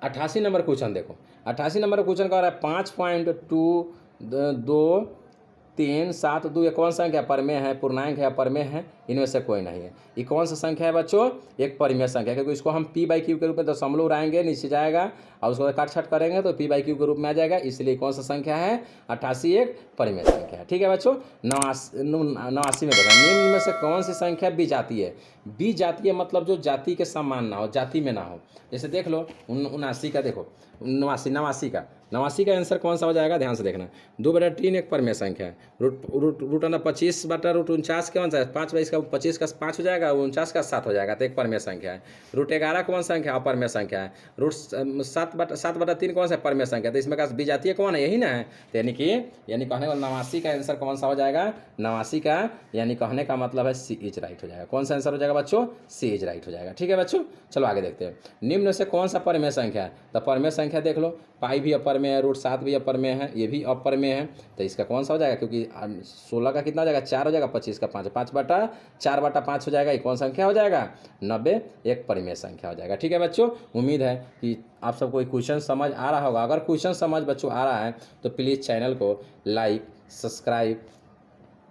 88 नंबर क्वेश्चन देखो। 88 नंबर क्वेश्चन कह रहा है 5.237 ये कौन संख्या? परिमेय है, पूर्णांक है, अपरिमेय है? इनमें से कोई नहीं है। ये कौन सा संख्या है बच्चों? एक परिमेय संख्या, क्योंकि इसको हम P/Q के रूप में दशमलव उड़ाएंगे, नीचे जाएगा और उसको काट छाट करेंगे तो P/Q के रूप में आ जाएगा, इसलिए कौन सा संख्या है? 88 एक परिमेय संख्या है। ठीक है बच्चों, 89 में देखा, निम्न में से कौन सी संख्या विजातीय है? विजातीय मतलब जो जाति के समान ना हो, जाति में ना हो। जैसे देख लो 79 का, देखो 89 का आंसर कौन सा हो जाएगा? ध्यान से देखना। 2/3 एक परिमेय संख्या है। √25 बटा √49 कौन सा है? 5/22 का 25 का 5 हो जाएगा, 49 का 7 हो जाएगा, तो एक परिमेय संख्या है। √11 कौन संख्या? अपरिमेय संख्या है। √7/3 कौन सा? परिमेय संख्या। तो इसमें का विजातीय कौन है? यही ना है। तो यानी कहने का 89 का आंसर कौन सा हो जाएगा? 89 का यानी कहने का मतलब है सी इज राइट हो जाएगा। कौन सा आंसर हो जाएगा बच्चों? सी इज राइट हो जाएगा। ठीक है बच्चों, चलो आगे देखते हैं। निम्न से कौन सा परिमेय संख्या है? तो परिमेय संख्या देख लो, पाई भी अपरिमेय है, √7 भी अपरिमेय है, ये भी अपरिमेय है। तो इसका कौन सा हो जाएगा? क्योंकि 16 का कितना हो जाएगा? 4 हो जाएगा, 25 का 5, 5/4/5 हो जाएगा। ये कौन संख्या हो जाएगा? 90 एक परिमेय संख्या हो जाएगा। ठीक है बच्चों, उम्मीद है कि आप सबको कोई क्वेश्चन समझ आ रहा होगा। अगर क्वेश्चन समझ बच्चों आ रहा है तो प्लीज़ चैनल को लाइक, सब्सक्राइब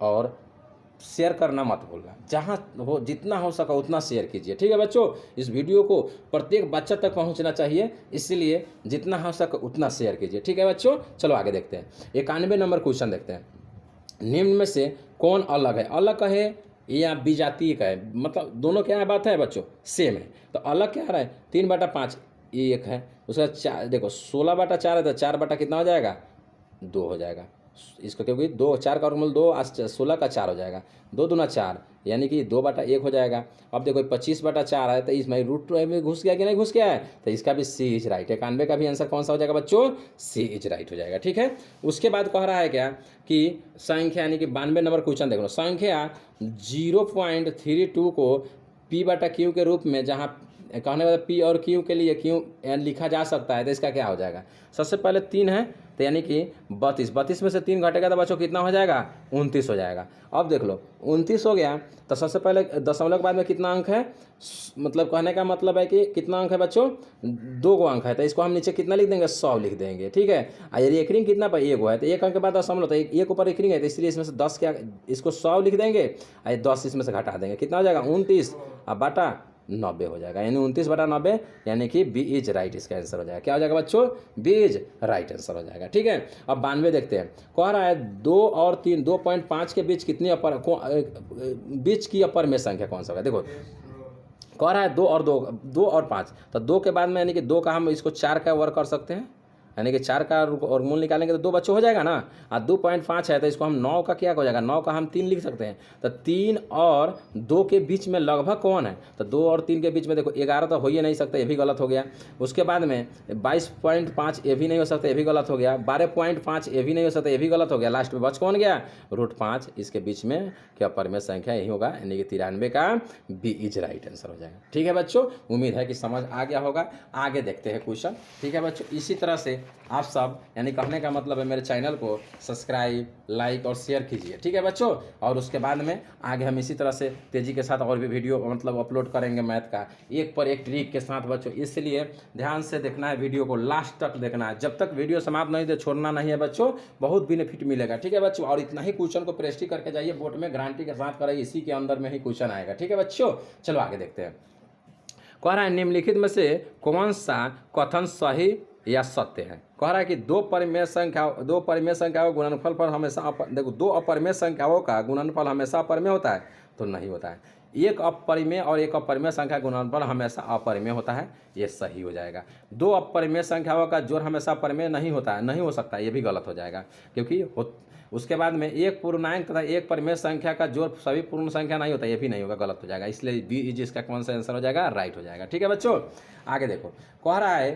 और शेयर करना मत भूलना। जहाँ हो जितना हो सका उतना शेयर कीजिए। ठीक है बच्चों, इस वीडियो को प्रत्येक बच्चा तक पहुँचना चाहिए, इसलिए जितना हो सका उतना शेयर कीजिए। ठीक है बच्चों, चलो आगे देखते हैं। 91 नंबर क्वेश्चन देखते हैं। निम्न में से कौन अलग है? अलग कहे या विजातीय का है, मतलब दोनों क्या है? बात है बच्चों सेम है। तो अलग क्या आ रहा है? 3/5 ये एक है। उसका 4 देखो, 16/4 है तो 4 बटा कितना हो जाएगा? 2 हो जाएगा। इसको, क्योंकि 2 4 का वर्गमूल 2 16 का 4 हो जाएगा, 2 दूना 4 यानी कि 2/1 हो जाएगा। अब देखो 25/4 है तो इसमें रूट में घुस गया कि नहीं घुस गया है, तो इसका भी सी इज राइट है। 91 का भी आंसर कौन सा हो जाएगा बच्चों, सी इज राइट हो जाएगा। ठीक है, उसके बाद कह रहा है क्या कि संख्या यानी कि 92 नंबर क्वेश्चन देख लो, संख्या 0.32 को P/Q के रूप में जहाँ कहने वाला P और Q के लिए Q लिखा जा सकता है, तो इसका क्या हो जाएगा। सबसे पहले 3 है तो यानी कि 32 में से 3 घटेगा तो बच्चों कितना हो जाएगा, 29 हो जाएगा। अब देख लो 29 हो गया तो सबसे पहले दशमलव के बाद में कितना अंक है, मतलब कहने का मतलब है कि कितना अंक है बच्चों, 2 को अंक है, तो इसको हम नीचे कितना लिख देंगे, 100 लिख देंगे। ठीक है, यदि एक रिंग कितना पर 1 है तो 1 अंक के बाद दशमलव, तो एक ऊपर एक रिंग है तो इसलिए इसमें से 10 क्या, इसको 100 लिख देंगे और 10 इसमें से घटा देंगे, कितना हो जाएगा 29 और बटा 90 हो जाएगा, यानी 29/90 यानी कि बी इज राइट इसका आंसर हो जाएगा। क्या हो जाएगा बच्चों, बी इज राइट आंसर हो जाएगा। ठीक है, अब 92 देखते हैं, कह रहा है 2 और 3 2.5 के बीच कितनी बीच की अपर में संख्या कौन सा होगा। देखो कह रहा है 2 और 5, तो 2 के बाद में यानी कि 2 का हम इसको 4 का वर्क कर सकते हैं, यानी कि 4 का वर्गमूल निकालेंगे तो 2 बच्चों हो जाएगा ना, और 2.5 है तो इसको हम 9 का क्या हो जाएगा, 9 का हम 3 लिख सकते हैं, तो 3 और 2 के बीच में लगभग कौन है, तो 2 और 3 के बीच में देखो 11 तो हो ही नहीं सकता, ये भी गलत हो गया। उसके बाद में 22.5 ये भी नहीं हो सकता, ये भी गलत हो गया। 12.5 ये भी नहीं हो सकता, ये भी गलत हो गया। लास्ट में बच कौन गया, √5, इसके बीच में क्या पर में संख्या यही होगा, यानी कि 93 का बी इज राइट आंसर हो जाएगा। ठीक है बच्चों, उम्मीद है कि समझ आ गया होगा। आगे देखते हैं क्वेश्चन। ठीक है बच्चों, इसी तरह से आप सब यानी कहने का मतलब है मेरे चैनल को सब्सक्राइब, लाइक और शेयर कीजिए। ठीक है बच्चों, और उसके बाद में आगे हम इसी तरह से तेज़ी के साथ और भी वीडियो मतलब अपलोड करेंगे मैथ का, एक पर एक ट्रिक के साथ बच्चों। इसलिए ध्यान से देखना है, वीडियो को लास्ट तक देखना है, जब तक वीडियो समाप्त नहीं दे छोड़ना नहीं है बच्चों, बहुत बेनिफिट मिलेगा। ठीक है बच्चों, और इतना ही क्वेश्चन को प्रेस्टी करके जाइए, बोर्ड में गारंटी के साथ कराइए, इसी के अंदर में ही क्वेश्चन आएगा। ठीक है बच्चों, चलो आगे देखते हैं। कह रहा है निम्नलिखित में से कौन सा कथन सही या सत्य है। कह रहा है कि 2 परिमेय संख्याओं गुणनफल पर हमेशा देखो 2 अपरिमेय संख्याओं का गुणनफल हमेशा अपरिमेय होता है, तो नहीं होता है। एक अपरिमेय और एक अपरिमेय संख्या गुणनफल हमेशा अपरिमेय होता है, ये सही हो जाएगा। 2 अपरिमेय संख्याओं का जोड़ हमेशा परिमेय नहीं होता है, नहीं हो सकता, ये भी गलत हो जाएगा, क्योंकि उसके बाद में एक पूर्णांक तथा एक परिमेय संख्या का जोड़ सभी पूर्ण संख्या नहीं होता, ये भी नहीं होगा, गलत हो जाएगा। इसलिए बी इज इसका कौन सा आंसर हो जाएगा, राइट हो जाएगा। ठीक है बच्चों, आगे देखो कह रहा है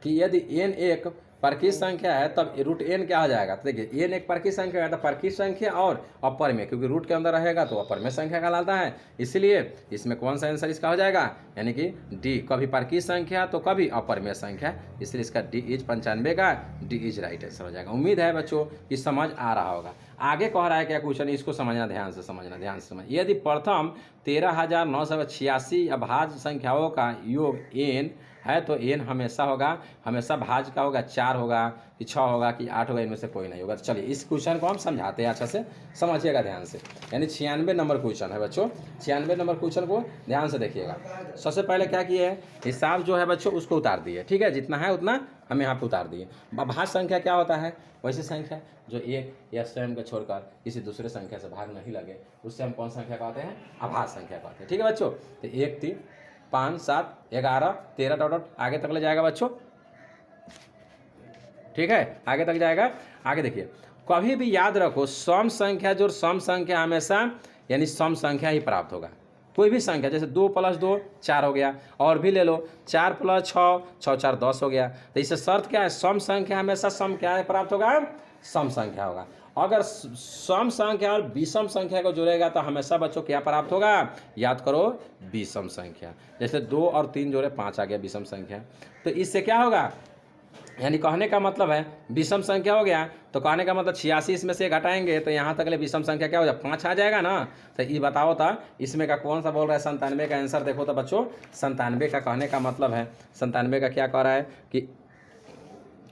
कि यदि n एक परकीय संख्या है तब √n क्या हो जाएगा। तो देखिए n एक परकीय संख्या है तो परकीय संख्या और अपर में, क्योंकि रूट के अंदर रहेगा तो अपर में संख्या कहलाता है, इसलिए इसमें कौन सा आंसर इसका हो जाएगा, यानी कि डी, कभी परकीय संख्या तो कभी अपर में संख्या, इसलिए इसका डी इज 95 का डी इज राइट आंसर हो जाएगा। उम्मीद है बच्चों कि समझ आ रहा होगा। आगे कह रहा है क्या क्वेश्चन, इसको समझना, ध्यान से समझना। यदि प्रथम 13,986 अभाज्य संख्याओं का योग n है तो n हमेशा भाज्य का होगा, 4 होगा कि 6 होगा कि 8 होगा, इनमें से कोई नहीं होगा। तो चलिए इस क्वेश्चन को हम समझाते हैं, अच्छा से समझिएगा ध्यान से। यानी 96 नंबर क्वेश्चन है बच्चों, 96 नंबर क्वेश्चन को ध्यान से देखिएगा। सबसे पहले क्या किए है, हिसाब जो है बच्चों उसको उतार दिए। ठीक है, जितना है उतना हम यहाँ पे उतार दिए। भाज्य संख्या क्या होता है, वैसी संख्या जो एक या स्वयं को छोड़कर किसी दूसरे संख्या से भाग नहीं लगे, उससे हम कौन संख्या कहते हैं, अभाज्य संख्या कहते हैं। ठीक है बच्चों, तो 1 3 5 7 11 13 डॉट आगे तक ले जाएगा बच्चों। ठीक है, आगे तक जाएगा। आगे देखिए, कभी भी याद रखो सम संख्या जो सम संख्या हमेशा यानी सम संख्या ही प्राप्त होगा। कोई भी संख्या जैसे 2 + 2 4 हो गया, और भी ले लो 4 + 6 6 4 10 हो गया। तो इससे शर्त क्या है, सम संख्या हमेशा सम क्या है प्राप्त होगा, सम संख्या होगा। अगर सम संख्या और विषम संख्या को जोड़ेगा तो हमेशा बच्चों क्या प्राप्त होगा, याद करो विषम संख्या। जैसे 2 और 3 जोड़े 5 आ गया विषम संख्या। तो इससे क्या होगा, यानी कहने का मतलब है विषम संख्या हो गया, तो कहने का मतलब 86 इसमें से घटाएंगे तो यहाँ तक ले विषम संख्या क्या हो जाए, 5 आ जाएगा ना। तो ये बताओ था इसमें का कौन सा बोल रहा है, 97 का आंसर देखो तो बच्चों 97 का कहने का मतलब है, 97 का क्या कह रहा है कि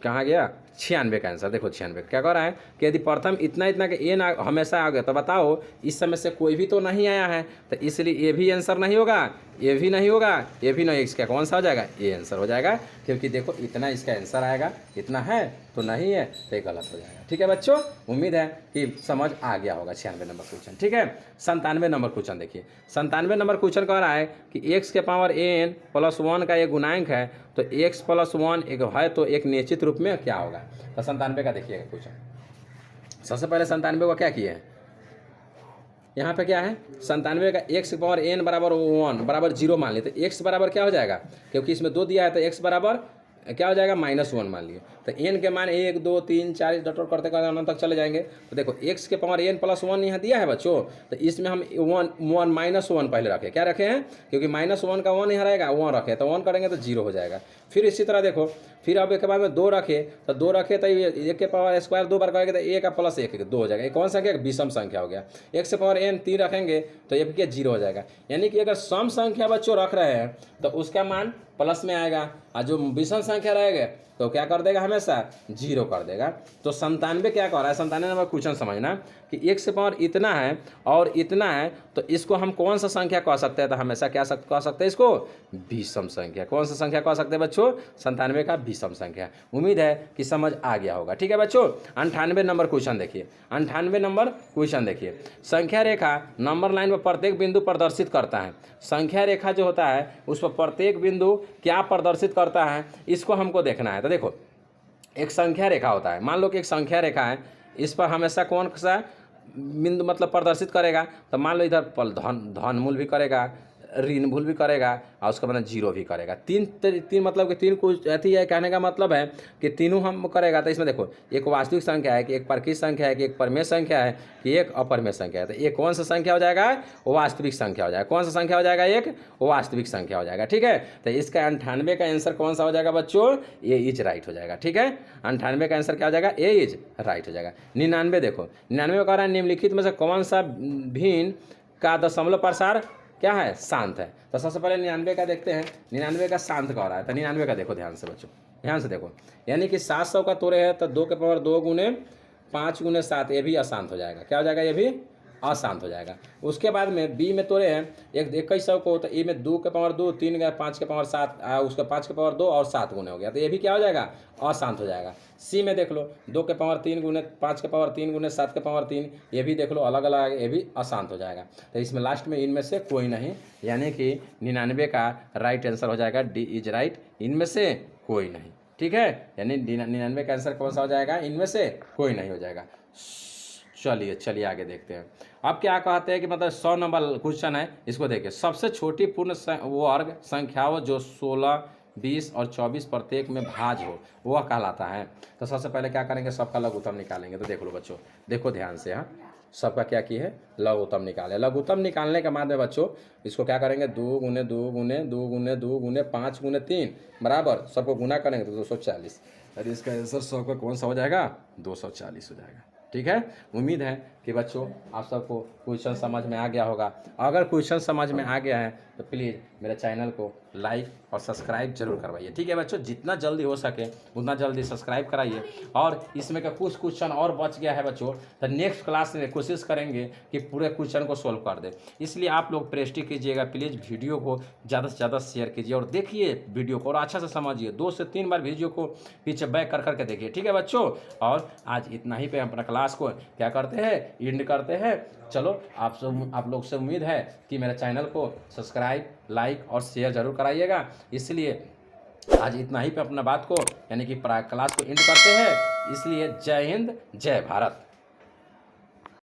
कहाँ गया, 96 का आंसर देखो। 96 क्या कह रहा है कि यदि प्रथम इतना इतना के एन हमेशा आ गया, तो बताओ इस समय से कोई भी तो नहीं आया है, तो इसलिए ये भी आंसर नहीं होगा, ये भी नहीं होगा, ये भी नहीं, इसका कौन सा हो जाएगा, ये आंसर हो जाएगा। क्योंकि देखो इतना इसका आंसर आएगा, इतना है तो नहीं है, तो ये गलत हो जाएगा। ठीक है बच्चों, उम्मीद है कि समझ आ गया होगा 96 नंबर क्वेश्चन। ठीक है, 97 नंबर क्वेश्चन देखिए। 97 नंबर क्वेश्चन कह रहा है कि x के पावर n + 1 का एक गुणांक है, तो x + 1 एक है तो एक निश्चित रूप में क्या होगा। तो 97 का देखिएगा क्वेश्चन। सबसे पहले 97 को क्या किए हैं, यहाँ पे क्या है 97 का x पावर n बराबर 1 बराबर 0 मान लिए, तो x बराबर क्या हो जाएगा, क्योंकि इसमें 2 दिया है तो x बराबर क्या हो जाएगा -1 मान लिए। तो n के मान 1 2 3 4 डॉट डॉट करते करते अनंत तक चले जाएंगे। तो देखो x के पावर n प्लस 1 यहाँ दिया है बच्चों, तो इसमें हम -1 पहले रखे, क्या रखे हैं, क्योंकि -1 का 1 यहाँ रहेगा 1 रखे, तो 1 करेंगे तो 0 हो जाएगा। फिर इसी तरह देखो, फिर अब एक के बाद में 2 रखे, तो 2 रखे तो ये 1 के पावर स्क्वायर 2 बार करेंगे तो 1 का प्लस 1 2 हो जाएगा। ये कौन संख्या, विषम संख्या हो गया। x से पावर n 3 रखेंगे तो ये क्या 0 हो जाएगा। यानी कि अगर सम संख्या बच्चों रख रहे हैं तो उसका मान प्लस में आएगा, और जो विषम संख्या रहेगा तो क्या कर देगा, हमेशा 0 कर देगा। तो 97 क्या कर रहा है, 97 नंबर क्वेश्चन समझना कि x से पावर इतना है और इतना है, तो इसको हम कौन सा संख्या कह सकते हैं, तो हमेशा क्या कह सकते हैं इसको, विषम संख्या। कौन सा संख्या कह सकते हैं बच्चों, 97 का विषम संख्या। उम्मीद है कि समझ आ गया होगा। ठीक है बच्चों, 98 नंबर क्वेश्चन देखिए। 98 नंबर क्वेश्चन देखिए, संख्या रेखा नंबर लाइन पर प्रत्येक बिंदु प्रदर्शित करता है। संख्या रेखा जो होता है उस पर प्रत्येक बिंदु क्या प्रदर्शित करता है, इसको हमको देखना है। तो देखो एक संख्या रेखा होता है, मान लो कि एक संख्या रेखा है, इस पर हमेशा कौन सा बिंदु मतलब प्रदर्शित करेगा, तो मान लो इधर धन मूल भी करेगा, ऋण मूल भी करेगा, और उसका मतलब 0 भी करेगा। तीन मतलब कि 3 कुछ ऐसी है, कहने का मतलब है कि तीनों हम करेगा। तो इसमें देखो एक वास्तविक संख्या है, कि एक परकीय संख्या है, कि एक परमेय संख्या है, कि एक अपरमेय संख्या है। तो ये कौन सा संख्या हो जाएगा, वो वास्तविक संख्या हो जाएगा। कौन सा संख्या हो जाएगा, एक वास्तविक संख्या हो जाएगा। ठीक है, तो इसका 98 का आंसर कौन सा हो जाएगा बच्चों, ए इज राइट हो जाएगा। ठीक है, 98 का आंसर क्या हो जाएगा, ए इज राइट हो जाएगा। 99 देखो, 99 कह रहा है निम्नलिखित में से कौन सा भिन्न का दशमलव प्रसार क्या है, शांत है। तो सबसे पहले 99 का देखते हैं, 99 का शांत कह रहा है। तो 99 का देखो ध्यान से बच्चों, ध्यान से देखो, यानी कि 700 का तोड़े है तो 2 के पावर 2 गुने 5 गुने 7, ये भी अशांत हो जाएगा। क्या हो जाएगा, ये भी अशांत हो जाएगा। उसके बाद में बी में तोड़े हैं 2100 को, तो ए में 2 के पावर 2 3 गया 5 के पावर 7, उसका 5 के पावर 2 और 7 गुने हो गया, तो ये भी क्या हो जाएगा, अशांत हो जाएगा। सी में देख लो 2 के पावर 3 गुने 5 के पावर 3 गुने 7 के पावर 3, ये भी देख लो अलग अलग, ये भी अशांत हो जाएगा। तो इसमें लास्ट में इनमें से कोई नहीं, यानी कि 99 का राइट आंसर हो जाएगा डी इज राइट, इनमें से कोई नहीं। ठीक है, यानी 99 का आंसर कौन सा हो जाएगा, इनमें से कोई नहीं हो जाएगा। चलिए आगे देखते हैं। अब क्या कहते हैं कि मतलब 100 नंबर क्वेश्चन है, इसको देखिए। सबसे छोटी पूर्ण वर्ग संख्या हो जो 16 20 और 24 प्रत्येक में भाज्य हो, वह कहलाता है। तो सबसे पहले क्या करेंगे, सबका लघुत्तम निकालेंगे। तो देख लो बच्चों, देखो ध्यान से, हाँ सबका क्या की है, लघुत्तम निकाले। लघुत्तम निकालने के बाद में बच्चों इसको क्या करेंगे, 2 गुने 2 गुने 2 गुने 2 गुने 5 गुने 3 बराबर, सबको गुना करेंगे तो 240। अरे इसका आंसर 100 का कौन सा हो जाएगा, 240 हो जाएगा। ठीक है, उम्मीद है कि बच्चों आप सबको क्वेश्चन समझ में आ गया होगा। अगर क्वेश्चन समझ में आ गया है तो प्लीज़ मेरे चैनल को लाइक और सब्सक्राइब जरूर करवाइए। ठीक है बच्चों, जितना जल्दी हो सके उतना जल्दी सब्सक्राइब कराइए। और इसमें का कुछ क्वेश्चन और बच गया है बच्चों, तो नेक्स्ट क्लास में कोशिश करेंगे कि पूरे क्वेश्चन को सोल्व कर दे। इसलिए आप लोग प्रेस्टी कीजिएगा, प्लीज़ वीडियो को ज़्यादा से ज़्यादा शेयर कीजिए और देखिए वीडियो को और अच्छा से समझिए। 2 से 3 बार वीडियो को पीछे बैक कर करके देखिए। ठीक है बच्चों, और आज इतना ही पे हम अपना क्लास को क्या करते हैं, एंड करते हैं। चलो आप लोग से उम्मीद है कि मेरे चैनल को सब्सक्राइब लाइक और शेयर जरूर कराइएगा। इसलिए आज इतना ही पे अपना बात को यानी कि क्लास को एंड करते हैं। इसलिए जय हिंद जय भारत।